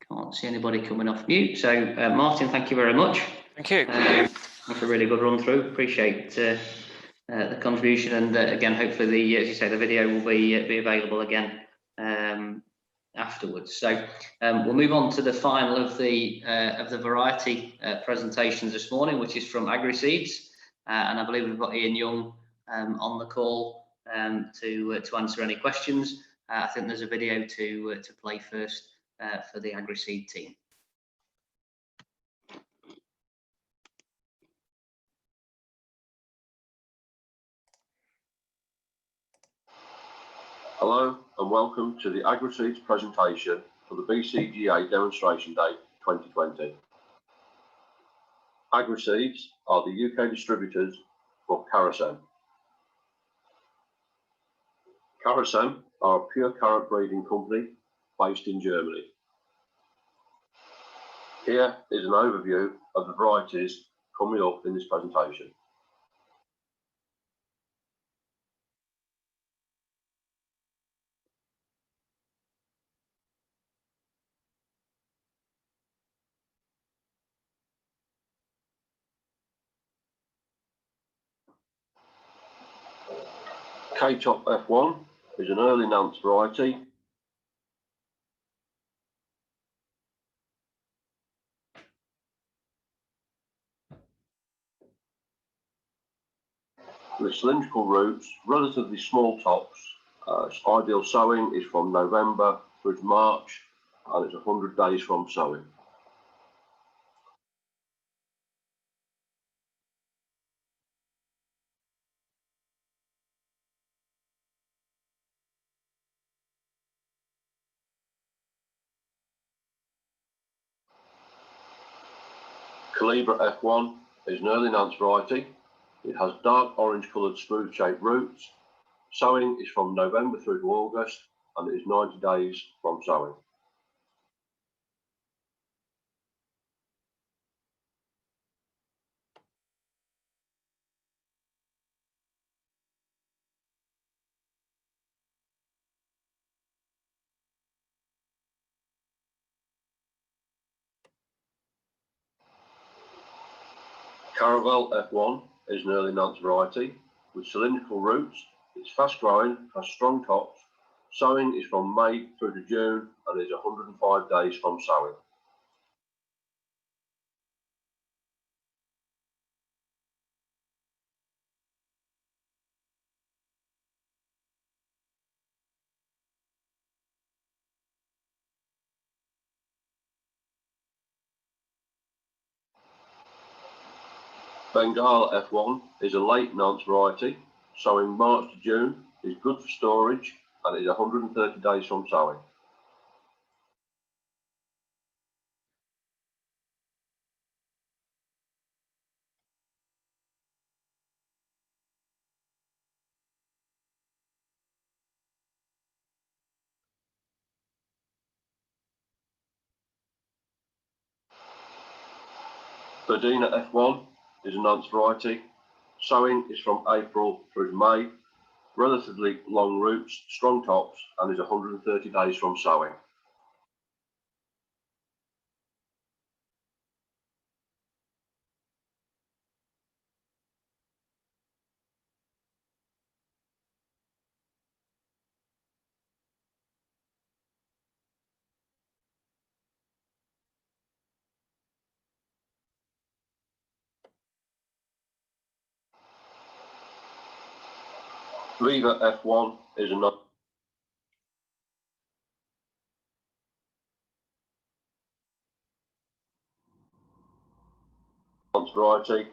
Can't see anybody coming off mute. So, Martin, thank you very much. Thank you. That's a really good run through. Appreciate the contribution, and again, hopefully, as you say, the video will be available again afterwards. So we'll move on to the final of the variety presentations this morning, which is from AgriSeeds, and I believe we've got Ian Young on the call to answer any questions. I think there's a video to play first for the AgriSeed team. Hello and welcome to the AgriSeeds presentation for the BCGA Demonstration Day 2020. AgriSeeds are the UK distributors for Karasem. Karasem are a pure carrot breeding company based in Germany. Here is an overview of the varieties coming up in this presentation. K-Top F1 is an early Nance variety. With cylindrical roots, relatively small tops. Its ideal sowing is from November through to March, and it's 100 days from sowing. Calibra F1 is an early Nance variety. It has dark orange coloured smooth shaped roots. Sowing is from November through to August, and it is 90 days from sowing. Caravel F1 is an early Nance variety with cylindrical roots. It's fast growing, has strong tops. Sowing is from May through to June and is 105 days from sowing. Bengal F1 is a late Nance variety. Sowing March to June, is good for storage and is 130 days from sowing. Verdina F1 is a Nance variety. Sowing is from April through to May. Relatively long roots, strong tops, and is 130 days from sowing. Viva F1 is a Nance variety.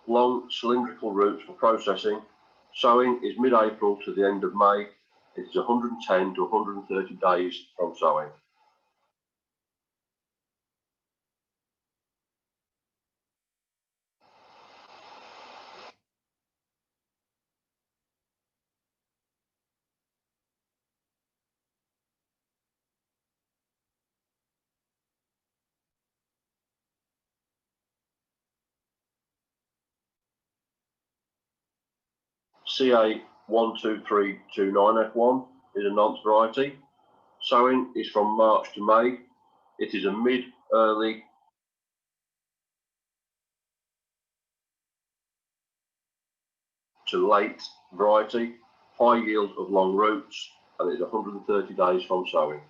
Long cylindrical roots for processing. Sowing is mid-April to the end of May. It's 110 to 130 days from sowing. CA12329F1 is a Nance variety. Sowing is from March to May. It is a mid-early to late variety, high yield of long roots, and it is 130 days from sowing.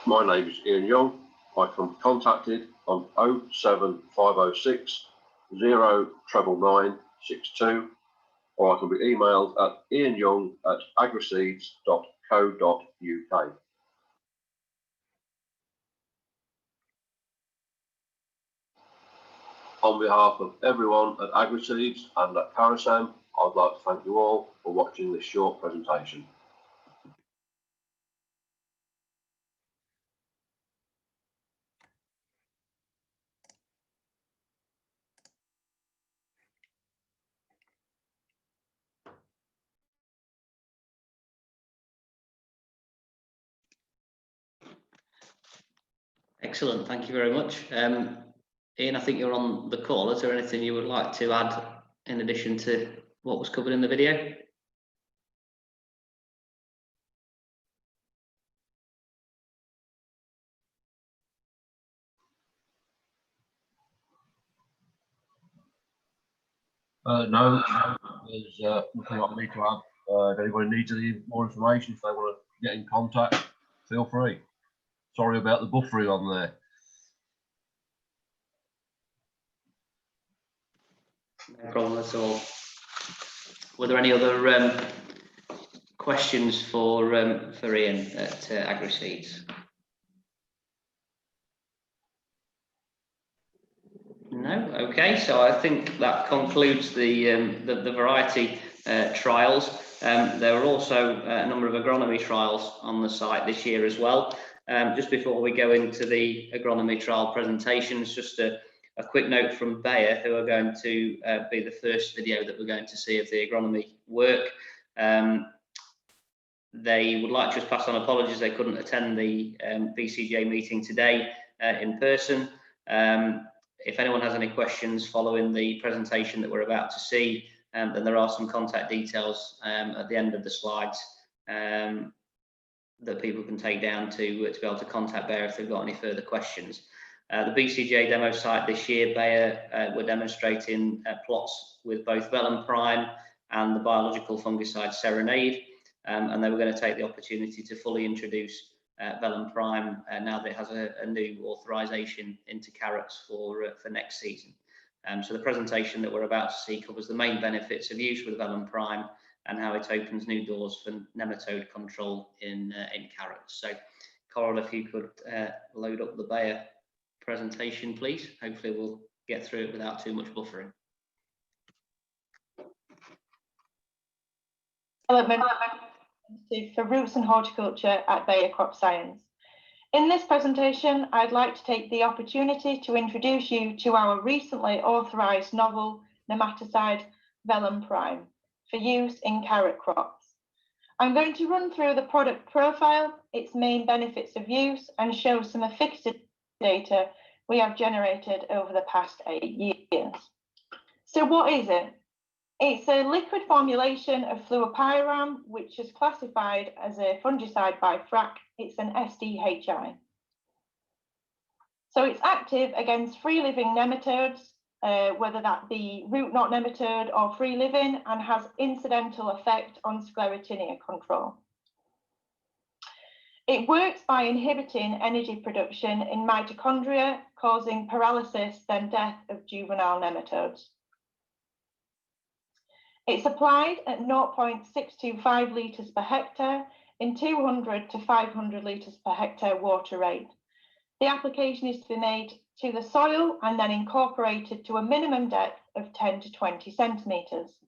My name is Ian Young. I can be contacted on 07506 09962, or I can be emailed at ianyoung@agriseeds.co.uk. On behalf of everyone at AgriSeeds and at Carasem, I'd like to thank you all for watching this short presentation. Excellent, thank you very much. Ian, I think you're on the call. Is there anything you would like to add in addition to what was covered in the video? No, there's nothing like me to add. If anybody needs any more information, if they want to get in contact, feel free. Sorry about the buffering on there. No problem at all. Were there any other questions for Ian at AgriSeeds? No. Okay. So I think that concludes the variety trials. There were also a number of agronomy trials on the site this year as well. Just before we go into the agronomy trial presentations, just a quick note from Bayer, who are going to be the first video that we're going to see of the agronomy work. They would like to just pass on apologies they couldn't attend the BCGA meeting today in person. If anyone has any questions following the presentation that we're about to see, then there are some contact details at the end of the slides that people can take down to be able to contact Bayer if they've got any further questions. The BCGA demo site this year, Bayer were demonstrating plots with both Velum Prime and the biological fungicide Serenade, and they were going to take the opportunity to fully introduce Velum Prime now that it has a new authorization into carrots for next season. So the presentation that we're about to see covers the main benefits of use with Velum Prime and how it opens new doors for nematode control in carrots. So Coral, if you could load up the Bayer presentation, please. Hopefully we'll get through it without too much buffering. Development for Roots and Horticulture at Bayer Crop Science. In this presentation, I'd like to take the opportunity to introduce you to our recently authorised novel nematicide Velum Prime for use in carrot crops. I'm going to run through the product profile, its main benefits of use, and show some efficacy data we have generated over the past 8 years. So what is it? It's a liquid formulation of fluopyram, which is classified as a fungicide by FRAC. It's an SDHI. So it's active against free-living nematodes, whether that be root knot nematode or free-living, and has incidental effect on sclerotinia control. It works by inhibiting energy production in mitochondria, causing paralysis, then death of juvenile nematodes. It's applied at 0.625 litres per hectare in 200 to 500 litres per hectare water rate. The application is to be made to the soil and then incorporated to a minimum depth of 10 to 20 centimetres.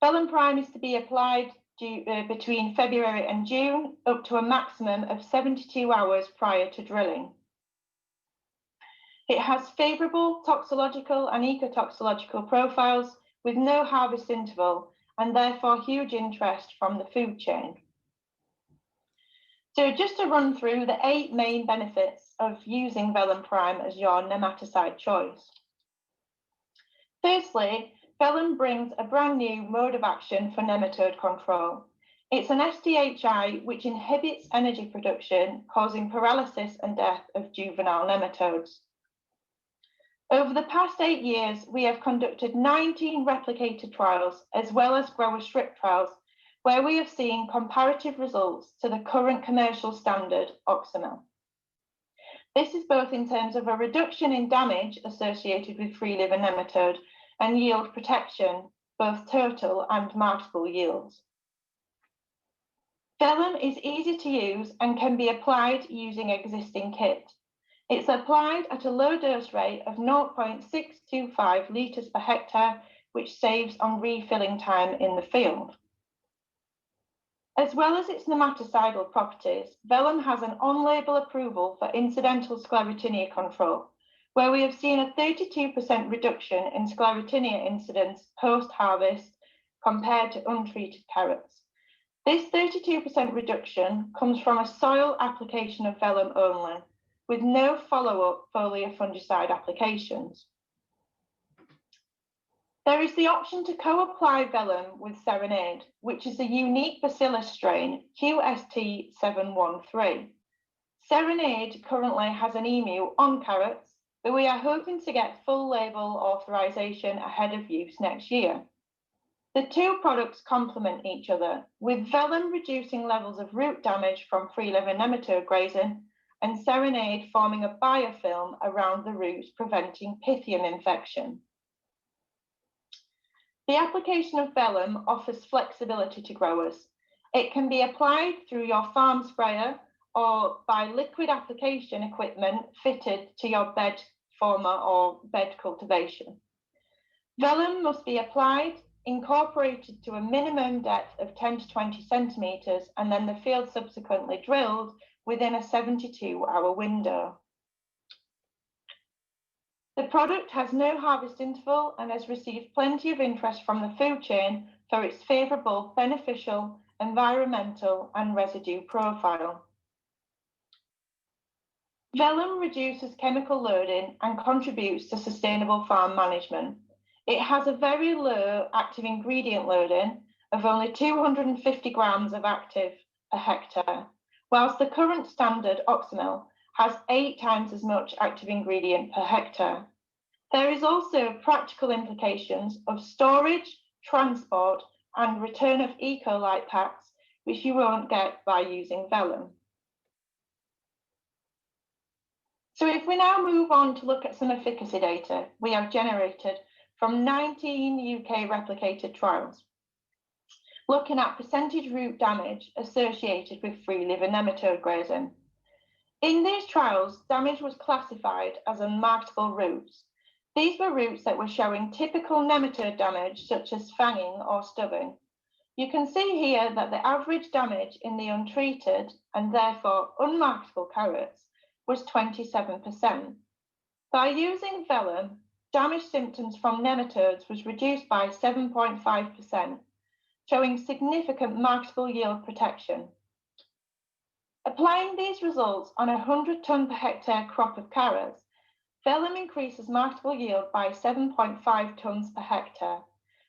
Velum Prime is to be applied between February and June, up to a maximum of 72 hours prior to drilling. It has favourable toxicological and ecotoxicological profiles with no harvest interval and therefore huge interest from the food chain. So just to run through the 8 main benefits of using Velum Prime as your nematicide choice. Firstly, Velum brings a brand new mode of action for nematode control. It's an SDHI which inhibits energy production, causing paralysis and death of juvenile nematodes. Over the past 8 years, we have conducted 19 replicated trials, as well as grower strip trials, where we have seen comparative results to the current commercial standard, Oxymel. This is both in terms of a reduction in damage associated with free-living nematode and yield protection, both total and marketable yields. Velum is easy to use and can be applied using existing kit. It's applied at a low dose rate of 0.625 litres per hectare, which saves on refilling time in the field. As well as its nematicidal properties, Velum has an on-label approval for incidental sclerotinia control, where we have seen a 32% reduction in sclerotinia incidence post-harvest compared to untreated carrots. This 32% reduction comes from a soil application of Velum only, with no follow-up foliar fungicide applications. There is the option to co-apply Velum with Serenade, which is a unique bacillus strain, QST713. Serenade currently has an EMU on carrots, but we are hoping to get full label authorization ahead of use next year. The two products complement each other, with Vellum reducing levels of root damage from free-living nematode grazing and Serenade forming a biofilm around the roots, preventing Pythium infection. The application of Vellum offers flexibility to growers. It can be applied through your farm sprayer or by liquid application equipment fitted to your bed former or bed cultivation. Vellum must be applied, incorporated to a minimum depth of 10 to 20 centimetres, and then the field subsequently drilled within a 72-hour window. The product has no harvest interval and has received plenty of interest from the food chain for its favourable beneficial, environmental and residue profile. Vellum reduces chemical loading and contributes to sustainable farm management. It has a very low active ingredient loading of only 250 grams of active per hectare, whilst the current standard Oxymel has 8 times as much active ingredient per hectare. There is also practical implications of storage, transport, and return of ecolite packs, which you won't get by using Vellum. So if we now move on to look at some efficacy data we have generated from 19 UK replicated trials, looking at percentage root damage associated with free-living nematode grazing. In these trials, damage was classified as unmarketable roots. These were roots that were showing typical nematode damage, such as fanging or stubbing. You can see here that the average damage in the untreated and therefore unmarketable carrots was 27%. By using Vellum, damage symptoms from nematodes was reduced by 7.5%, showing significant marketable yield protection. Applying these results on a 100-ton per hectare crop of carrots, Vellum increases marketable yield by 7.5 tonnes per hectare.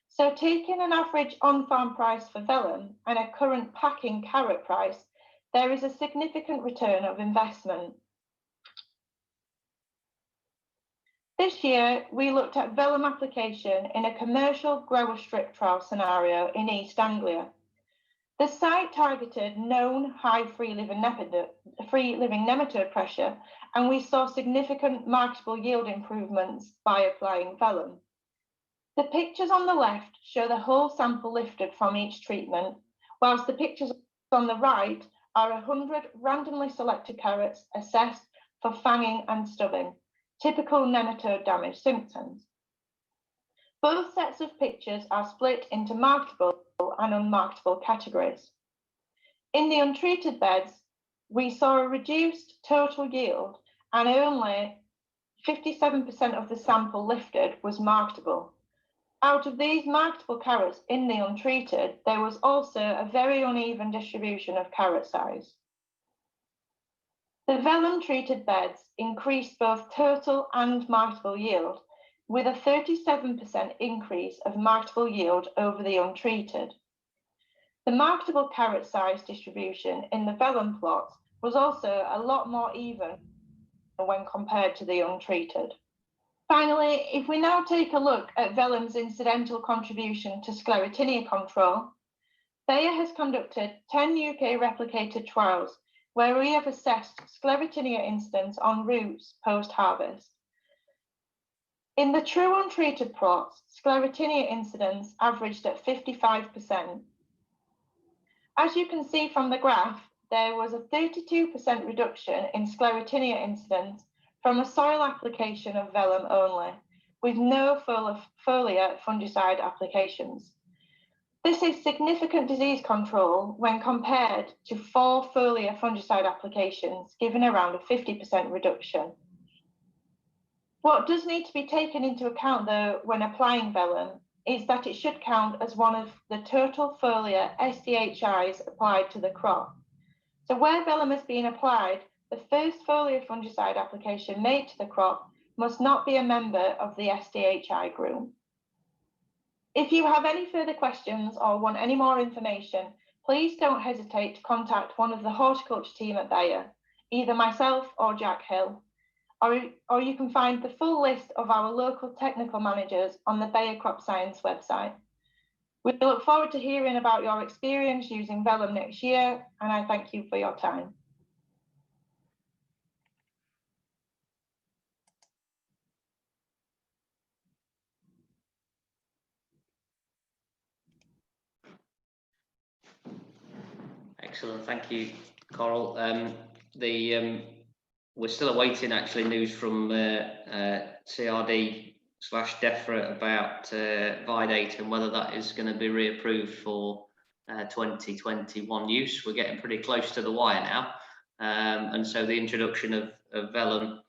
So taking an average on-farm price for Vellum and a current packing carrot price, there is a significant return of investment. This year, we looked at Vellum application in a commercial grower strip trial scenario in East Anglia. The site targeted known high free-living nematode pressure, and we saw significant marketable yield improvements by applying Vellum. The pictures on the left show the whole sample lifted from each treatment, whilst the pictures on the right are 100 randomly selected carrots assessed for fanging and stubbing, typical nematode damage symptoms. Both sets of pictures are split into marketable and unmarketable categories. In the untreated beds, we saw a reduced total yield and only 57% of the sample lifted was marketable. Out of these marketable carrots in the untreated, there was also a very uneven distribution of carrot size. The Vellum treated beds increased both total and marketable yield, with a 37% increase of marketable yield over the untreated. The marketable carrot size distribution in the Vellum plots was also a lot more even when compared to the untreated. Finally, if we now take a look at Vellum's incidental contribution to Sclerotinia control, Bayer has conducted 10 UK replicated trials where we have assessed Sclerotinia incidence on roots post-harvest. In the true untreated plots, Sclerotinia incidence averaged at 55%. As you can see from the graph, there was a 32% reduction in Sclerotinia incidence from a soil application of Vellum only, with no foliar fungicide applications. This is significant disease control when compared to 4 foliar fungicide applications, giving around a 50% reduction. What does need to be taken into account, though, when applying Vellum is that it should count as one of the total foliar SDHIs applied to the crop. So where Vellum is being applied, the first foliar fungicide application made to the crop must not be a member of the SDHI group. If you have any further questions or want any more information, please don't hesitate to contact one of the horticulture team at Bayer, either myself or Jack Hill. or you can find the full list of our local technical managers on the Bayer Crop Science website. We look forward to hearing about your experience using Vellum next year, and I thank you for your time. Excellent, thank you, Coral. We're still awaiting actually news from CRD/DEFRA about Vidate and whether that is going to be reapproved for 2021 use. We're getting pretty close to the wire now, and so the introduction of Vellum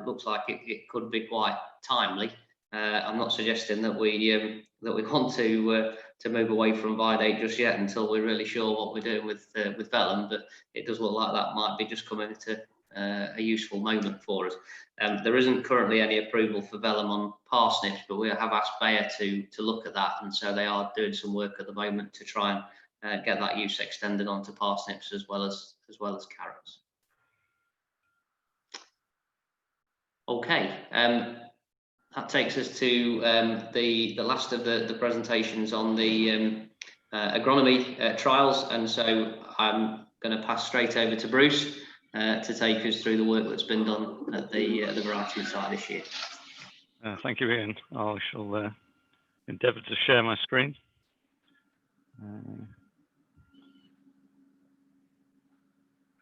looks like it could be quite timely. I'm not suggesting that we want to move away from Vidate just yet until we're really sure what we're doing with Vellum, but it does look like that might be just coming to a useful moment for us. There isn't currently any approval for Vellum on parsnips, but we have asked Bayer to look at that, and so they are doing some work at the moment to try and get that use extended onto parsnips as well as carrots. Okay, that takes us to the last of the presentations on the agronomy trials, and so I'm going to pass straight over to Bruce to take us through the work that's been done at the variety side this year. Thank you, Ian. I shall endeavour to share my screen.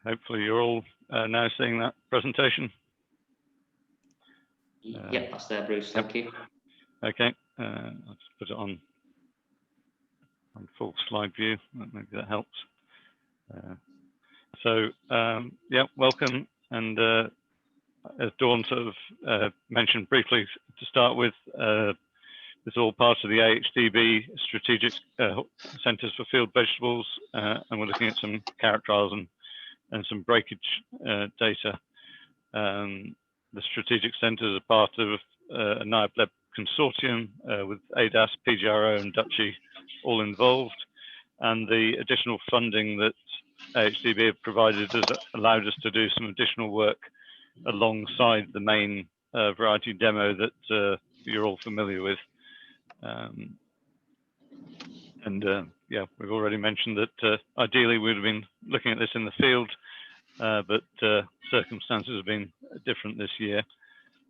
Hopefully you're all now seeing that presentation. Yep, that's there, Bruce. Thank you. Okay, let's put it on full slide view. Maybe that helps. Yeah, welcome. And as Dawn sort of mentioned briefly to start with, this is all part of the AHDB Strategic Centres for Field Vegetables, and we're looking at some carrot trials and some breakage data. The strategic centres are part of a NIAP-led consortium with ADAS, PGRO and Dutchy all involved, and the additional funding that AHDB have provided has allowed us to do some additional work alongside the main variety demo that you're all familiar with. Yeah, we've already mentioned that ideally we'd have been looking at this in the field, but circumstances have been different this year.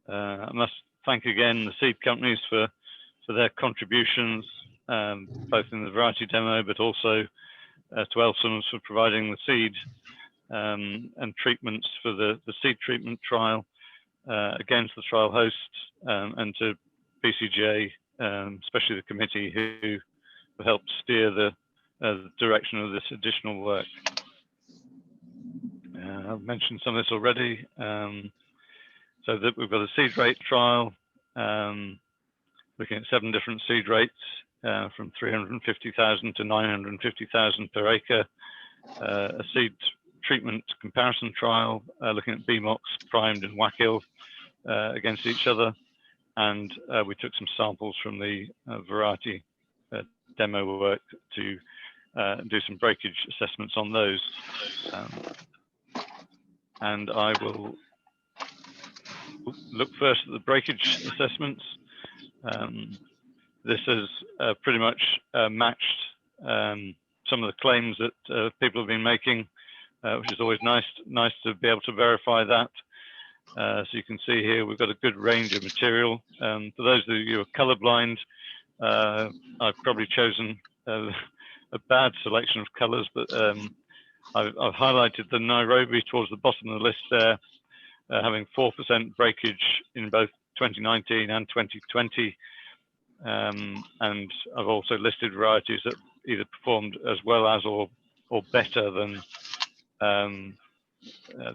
I must thank again the seed companies for their contributions, both in the variety demo, but also to Elsons for providing the seed and treatments for the seed treatment trial, again to the trial hosts, and to BCGA, especially the committee who helped steer the direction of this additional work. I've mentioned some of this already. So that we've got a seed rate trial, looking at 7 different seed rates, from 350,000 to 950,000 per acre. A seed treatment comparison trial, looking at BMOX, primed and WACIL against each other. And we took some samples from the variety demo work to do some breakage assessments on those. And I will look first at the breakage assessments. This has pretty much matched some of the claims that people have been making, which is always nice to be able to verify that. So you can see here we've got a good range of material. For those of you who are colorblind, I've probably chosen a bad selection of colors, but I've highlighted the Nairobi towards the bottom of the list there, having 4% breakage in both 2019 and 2020. And I've also listed varieties that either performed as well as or better than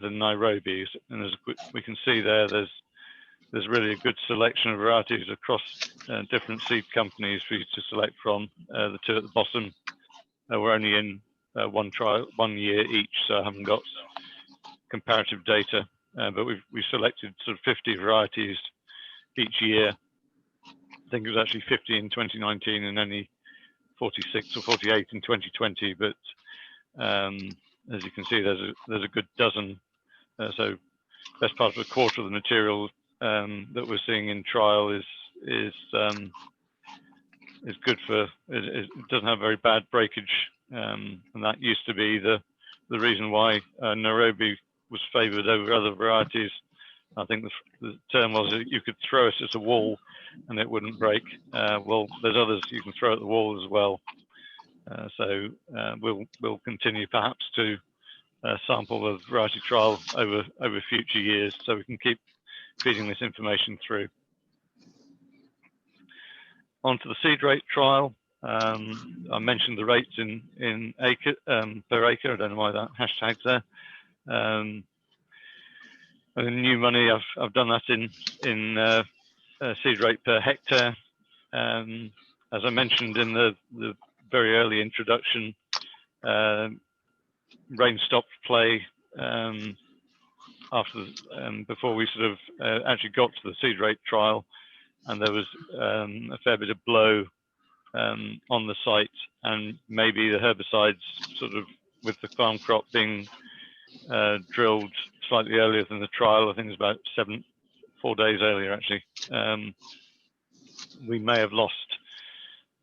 Nairobi. And as we can see there's really a good selection of varieties across different seed companies for you to select from. The 2 at the bottom were only in one year each, so I haven't got comparative data. But we selected sort of 50 varieties each year. I think it was actually 50 in 2019 and only 46 or 48 in 2020. But as you can see, there's a good dozen. So best part of a quarter of the material that we're seeing in trial is good for. It doesn't have very bad breakage, and that used to be the reason why Nairobi was favoured over other varieties. I think the term was that you could throw it at a wall and it wouldn't break. Well, there's others you can throw at the wall as well. So we'll continue perhaps to sample the variety trial over future years, so we can keep feeding this information through. On to the seed rate trial. I mentioned the rates in acre per acre. I don't know why that hashtag's there. And new money, I've done that in seed rate per hectare. As I mentioned in the very early introduction, rain stopped play before we sort of actually got to the seed rate trial, and there was a fair bit of blow on the site, and maybe the herbicides sort of with the farm crop being drilled slightly earlier than the trial. I think it was about 4 days earlier actually. We may have lost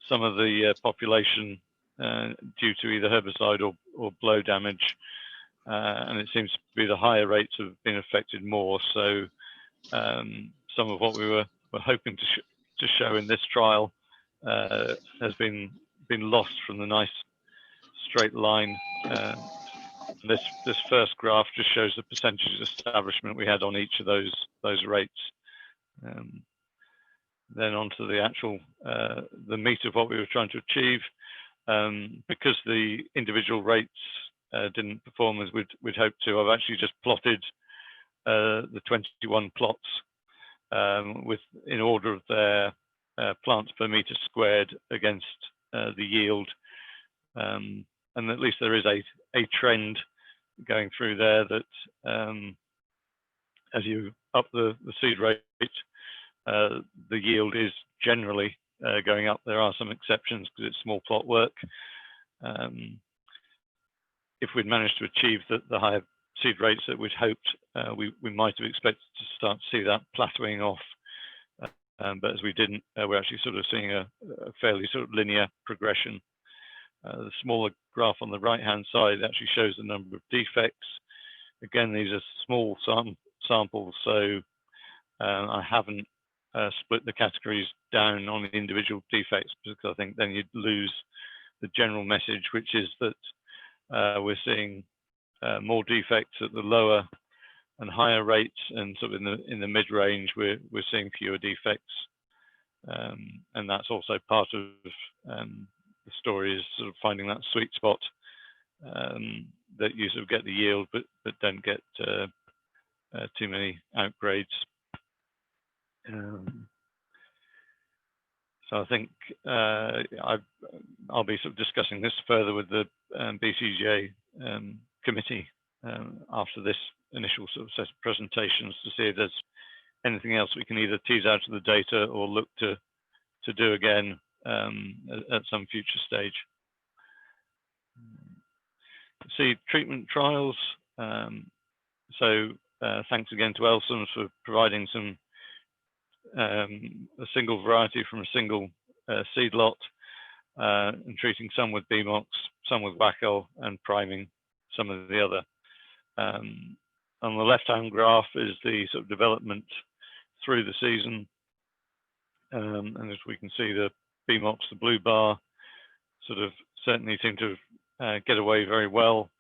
some of the population due to either herbicide or blow damage, and it seems to be the higher rates have been affected more. So some of what we were hoping to show in this trial has been lost from the nice straight line. This first graph just shows the percentage of establishment we had on each of those rates. Then on to the actual the meat of what we were trying to achieve. Because the individual rates didn't perform as we'd hoped to, I've actually just plotted the 21 plots in order of their plants per meter squared against the yield, and at least there is a trend going through there that as you up the seed rate, the yield is generally going up. There are some exceptions because it's small plot work. If we'd managed to achieve the higher seed rates that we'd hoped, we might have expected to start to see that plateauing off. But as we didn't, we're actually sort of seeing a fairly sort of linear progression. The smaller graph on the right-hand side actually shows the number of defects. Again, these are small samples, so I haven't split the categories down on the individual defects, because I think then you'd lose the general message, which is that we're seeing more defects at the lower and higher rates, and sort of in the mid-range we're seeing fewer defects, and that's also part of the story, is sort of finding that sweet spot that you sort of get the yield but don't get too many outgrades. So I think I'll be sort of discussing this further with the BCGA committee after this initial sort of set of presentations, to see if there's anything else we can either tease out of the data or look to do again at some future stage. See, treatment trials. So thanks again to Elsons for providing some a single variety from a single seed lot, and treating some with BMOX, some with Wacol, and priming some of the other. On the left-hand graph is the sort of development through the season, and as we can see, the BMOX, the blue bar, sort of certainly seem to get away very well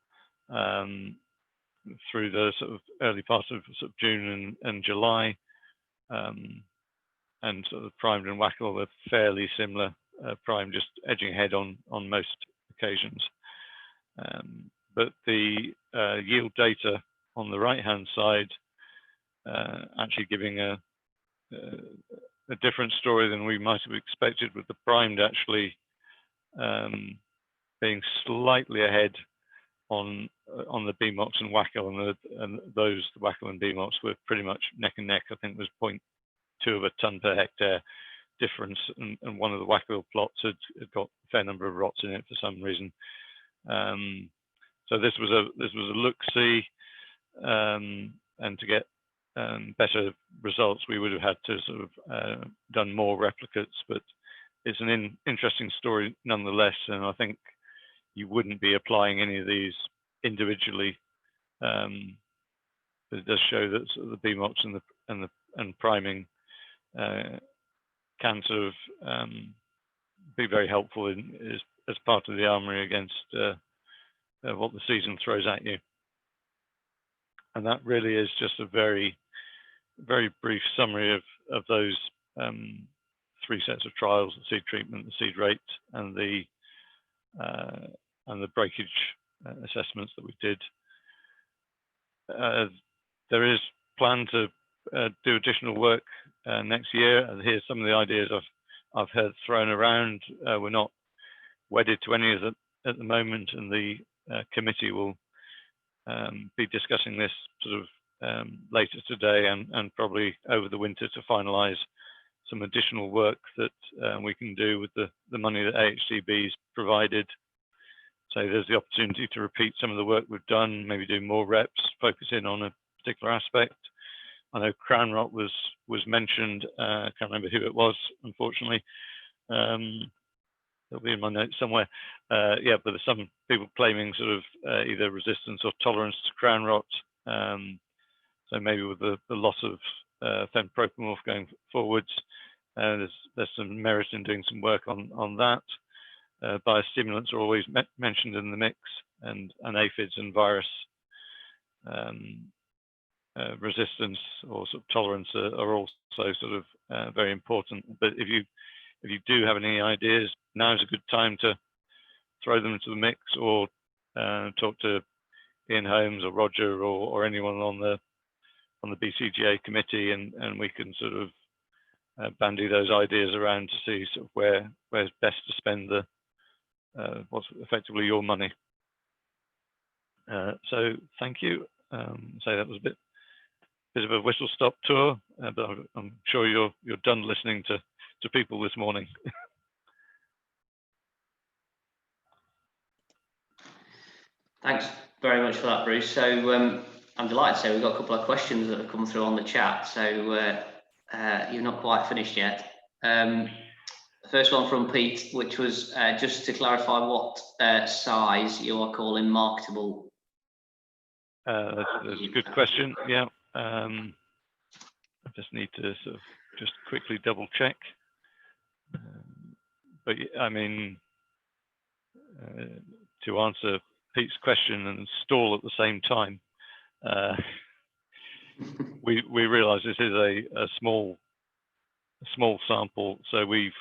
through the sort of early part of sort of June and July, and sort of primed and Wacol are fairly similar. Prime just edging ahead on most occasions, but the yield data on the right-hand side actually giving a different story than we might have expected, with the primed actually being slightly ahead on the BMOX and Wacol, and those, the Wacol and BMOX, were pretty much neck and neck. I think it was 0.2 of a ton per hectare difference, and one of the Wacol plots had got a fair number of rots in it for some reason. So this was a look-see, and to get better results, we would have had to sort of done more replicates, but it's an interesting story nonetheless, and I think you wouldn't be applying any of these individually. But it does show that sort of the BMOX and priming can sort of be very helpful as part of the armory against what the season throws at you. And that really is just a very, very brief summary of those 3 sets of trials: the seed treatment, the seed rate, and the breakage assessments that we did. There is plan to do additional work next year, and here's some of the ideas I've heard thrown around. We're not wedded to any of them at the moment, and the committee will be discussing this sort of later today and probably over the winter to finalise some additional work that we can do with the money that AHDB's provided. So there's the opportunity to repeat some of the work we've done, maybe do more reps, focus in on a particular aspect. I know crown rot was mentioned. I can't remember who it was, unfortunately. It'll be in my notes somewhere. Yeah, but there's some people claiming sort of either resistance or tolerance to crown rot. So maybe with the loss of fenpropamorph going forwards, there's some merit in doing some work on that. Biostimulants are always mentioned in the mix, and aphids and virus resistance or sort of tolerance are also sort of very important. But if you do have any ideas, now is a good time to throw them into the mix, or talk to Ian Holmes or Roger or anyone on the BCGA committee, and we can sort of bandy those ideas around to see sort of where's best to spend the what's effectively your money. So thank you. So that was a bit of a whistle stop tour, but I'm sure you're done listening to people this morning. Thanks very much for that, Bruce. So I'm delighted to say we've got a couple of questions that have come through on the chat. So you're not quite finished yet. The first one from Pete, which was just to clarify what size you are calling marketable. That's a good question. Yeah. I just need to sort of just quickly double check. But I mean, to answer Pete's question and stall at the same time, we realise this is a small sample, so we've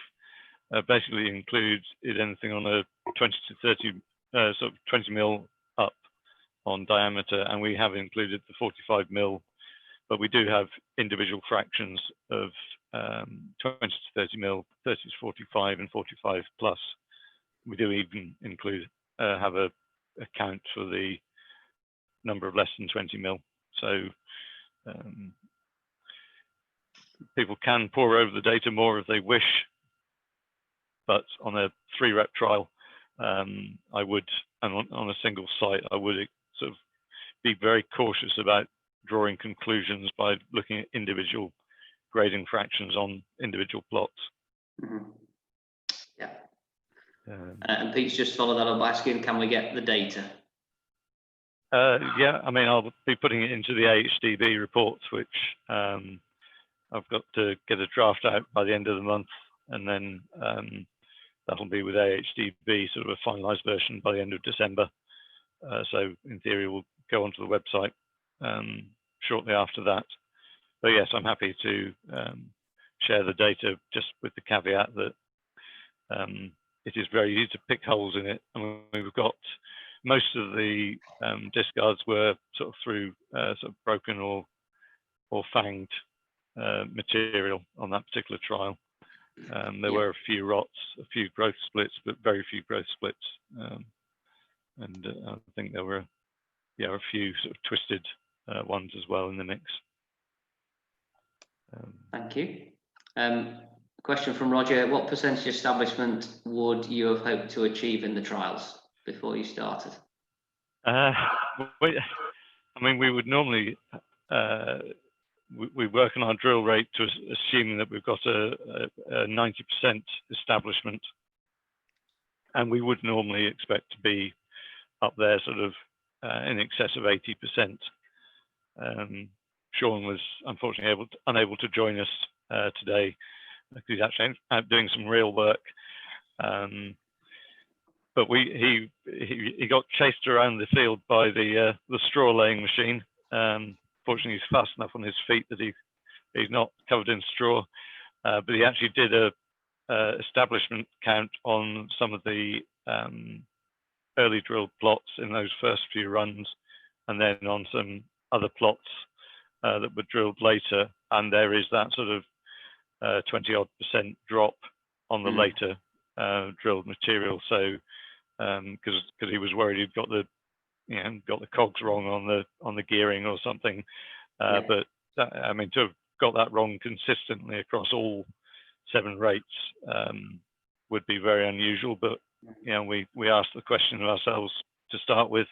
basically included anything on a 20 to 30 sort of 20 mil up on diameter, and we have included the 45 mil, but we do have individual fractions of 20 to 30 mil, 30 to 45, and 45 plus. We do even include have a count for the number of less than 20 mil. So people can pore over the data more if they wish, but on a 3-rep trial, I would, and on a single site, I would sort of be very cautious about drawing conclusions by looking at individual grading fractions on individual plots. Mm-hmm. Yeah. And Pete's just followed that up by asking, can we get the data? Yeah, I mean, I'll be putting it into the AHDB reports, which I've got to get a draft out by the end of the month, and then that'll be with AHDB, sort of a finalised version by the end of December. So in theory, we'll go onto the website shortly after that. But yes, I'm happy to share the data, just with the caveat that it is very easy to pick holes in it. And we've got most of the discards were sort of through sort of broken or fanged material on that particular trial. There were a few rots, a few growth splits, but very few growth splits. And I think there were a few sort of twisted ones as well in the mix. Thank you. Question from Roger: what percentage establishment would you have hoped to achieve in the trials before you started? I mean, we would normally we work on our drill rate to assuming that we've got a 90% establishment, and we would normally expect to be up there sort of in excess of 80%. Sean was unfortunately unable to join us today because he's actually out doing some real work. But he got chased around the field by the straw laying machine. Fortunately, he's fast enough on his feet that he's not covered in straw. But he actually did a establishment count on some of the early drilled plots in those first few runs, and then on some other plots that were drilled later. And there is that sort of 20-odd% drop on the later drilled material. So because he was worried he'd got the cogs wrong on the gearing or something, but that, I mean, to have got that wrong consistently across all 7 rates would be very unusual. But we asked the question of ourselves to start with,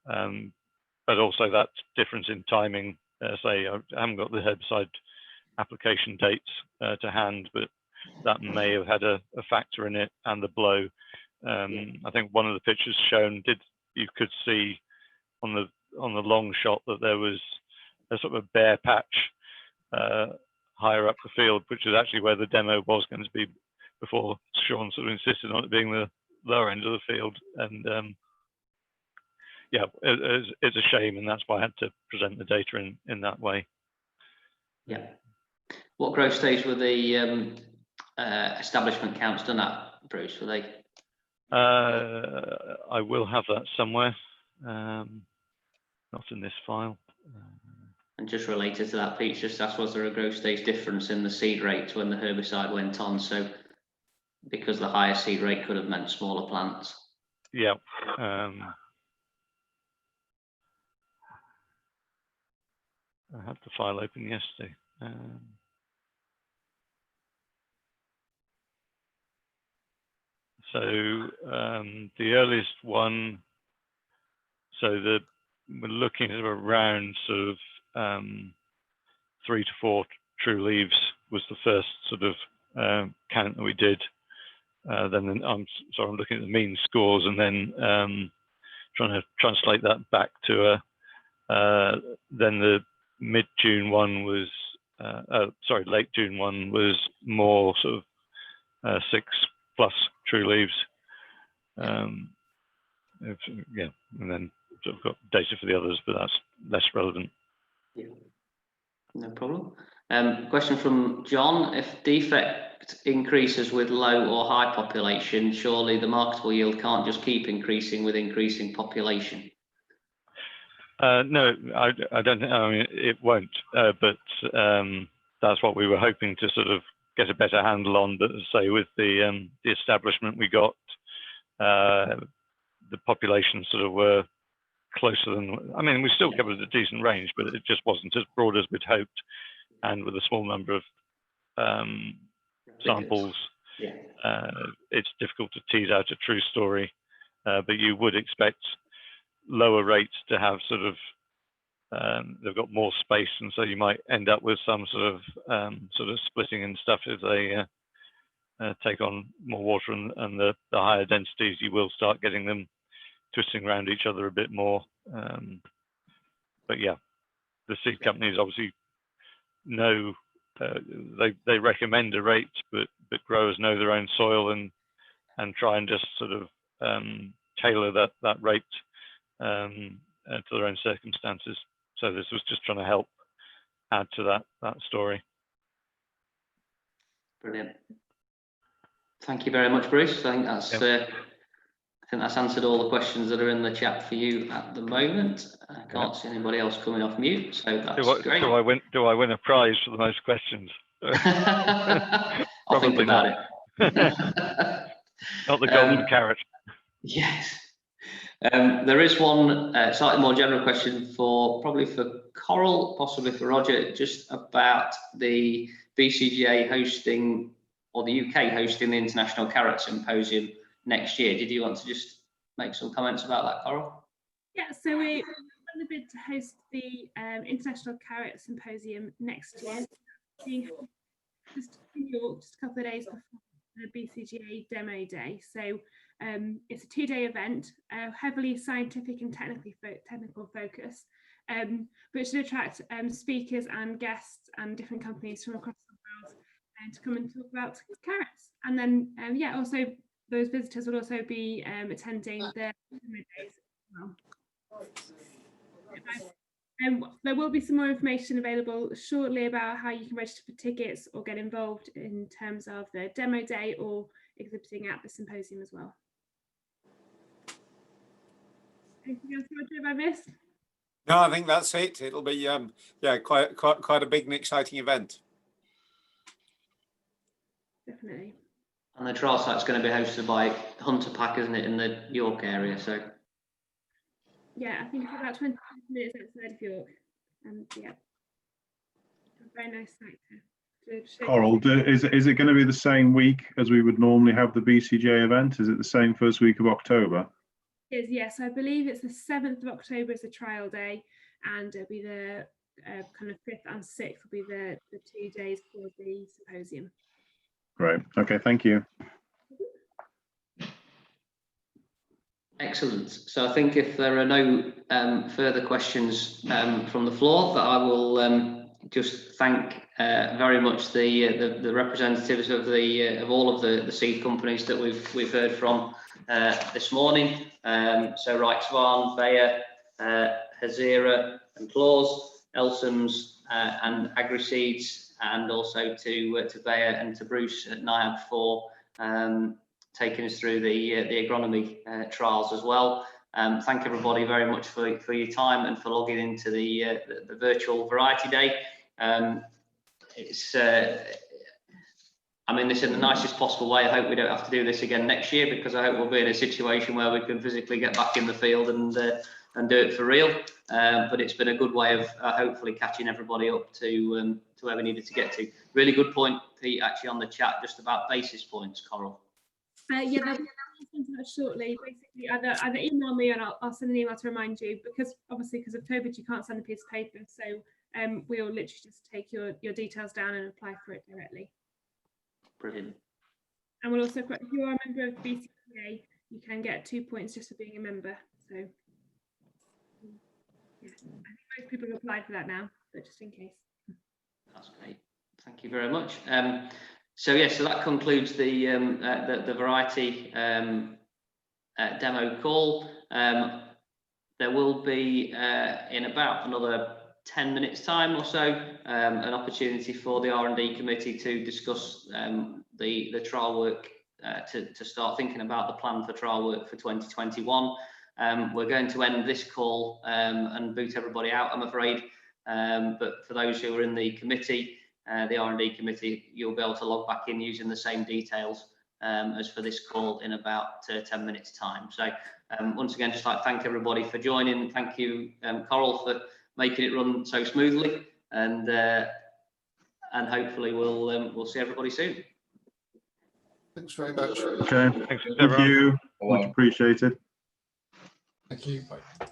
but also that difference in timing. Say I haven't got the herbicide application dates to hand, but that may have had a factor in it, and the blow. I think one of the pictures shown you could see on the long shot that there was a sort of a bare patch higher up the field, which is actually where the demo was going to be before Sean sort of insisted on it being the lower end of the field. And it's a shame, and that's why I had to present the data in that way. Yeah. What growth stage were the establishment counts done at, Bruce? Were they? I will have that somewhere. Not in this file. And just related to that, Pete just asked, was there a growth stage difference in the seed rate when the herbicide went on? So because the higher seed rate could have meant smaller plants. Yeah. I had the file open yesterday. So the earliest one, we're looking at around sort of 3 to 4 true leaves was the first sort of count that we did. Then I'm looking at the mean scores, and then trying to translate that back to then the mid-June one was late June one was more sort of 6+ true leaves. And then sort of got data for the others, but that's less relevant. Yeah, no problem. Question from John: if defect increases with low or high population, surely the marketable yield can't just keep increasing with increasing population? No, I don't think. I mean, it won't. But that's what we were hoping to sort of get a better handle on. But say with the establishment we got, the population sort of were closer than. I mean, we still covered a decent range, but it just wasn't as broad as we'd hoped. And with a small number of samples, it's difficult to tease out a true story. But you would expect lower rates to have sort of they've got more space, and so you might end up with some sort of splitting and stuff as they take on more water, and the higher densities you will start getting them twisting around each other a bit more. But yeah, the seed companies obviously know they recommend a rate, but growers know their own soil and try and just sort of tailor that rate to their own circumstances. So this was just trying to help add to that story. Brilliant. Thank you very much, Bruce. I think that's answered all the questions that are in the chat for you at the moment. I can't see anybody else coming off mute, so that's great. Do I win a prize for the most questions? I'll think about it. Not the golden carrot. Yes. There is one slightly more general question probably for Coral, possibly for Roger, just about the BCGA hosting, or the UK hosting, the International Carrot Symposium next year. Did you want to just make some comments about that, Coral? Yeah, so we on the bid to host the International Carrot Symposium next year, being just in York, just a couple of days before the BCGA demo day. So it's a 2-day event, heavily scientific and technical focus, but it should attract speakers and guests and different companies from across the world to come and talk about carrots. And then, yeah, also those visitors will also be attending the demo days as well. There will be some more information available shortly about how you can register for tickets or get involved in terms of the demo day or exhibiting at the symposium as well. Anything else have I missed? No, I think that's it. It'll be yeah, quite a big and exciting event. Definitely. And the trial site's going to be hosted by Hunter Pack, isn't it, in the York area? So yeah, I think it's about 20 minutes outside of York, and yeah, a very nice site to show. Coral, is it going to be the same week as we would normally have the BCJ event? Is it the same first week of October? Is yes, I believe it's the 7th of October is the trial day, and it'll be the kind of 5th and 6th will be the 2 days for the symposium. Great. Okay, thank you. excellent. So I think if there are no further questions from the floor, that I will just thank very much the representatives of all of the seed companies that we've heard from this morning. So Reichswahn, Bayer, Hazira and Claus, Elsams and AgriSeeds, and also to Bayer and to Bruce at NIAB for taking us through the agronomy trials as well. Thank everybody very much for your time and for logging into the virtual variety day. I mean this in the nicest possible way. I hope we don't have to do this again next year, because I hope we'll be in a situation where we can physically get back in the field and do it for real. But it's been a good way of hopefully catching everybody up to where we needed to get to. Really good point, Pete, actually on the chat, just about basis points, Coral. Yeah, they'll be sent out shortly. Basically, either email me and I'll send an email to remind you, because obviously because of COVID you can't send a piece of paper, so we'll literally just take your details down and apply for it directly. Brilliant. And we'll also, if you are a member of BCGA, you can get 2 points just for being a member. So yeah, I think most people have applied for that now, but just in case. That's great. Thank you very much. So yeah, so that concludes the variety demo call. There will be in about another 10 minutes time or so an opportunity for the R&D committee to discuss the trial work, to start thinking about the plan for trial work for 2021. We're going to end this call and boot everybody out, I'm afraid. But for those who are in the committee, the R&D committee, you'll be able to log back in using the same details as for this call in about 10 minutes time. So once again, just like to thank everybody for joining. Thank you, Coral, for making it run so smoothly, and hopefully we'll see everybody soon. Thanks very much. Okay, thank you. Much appreciated. Thank you. Bye.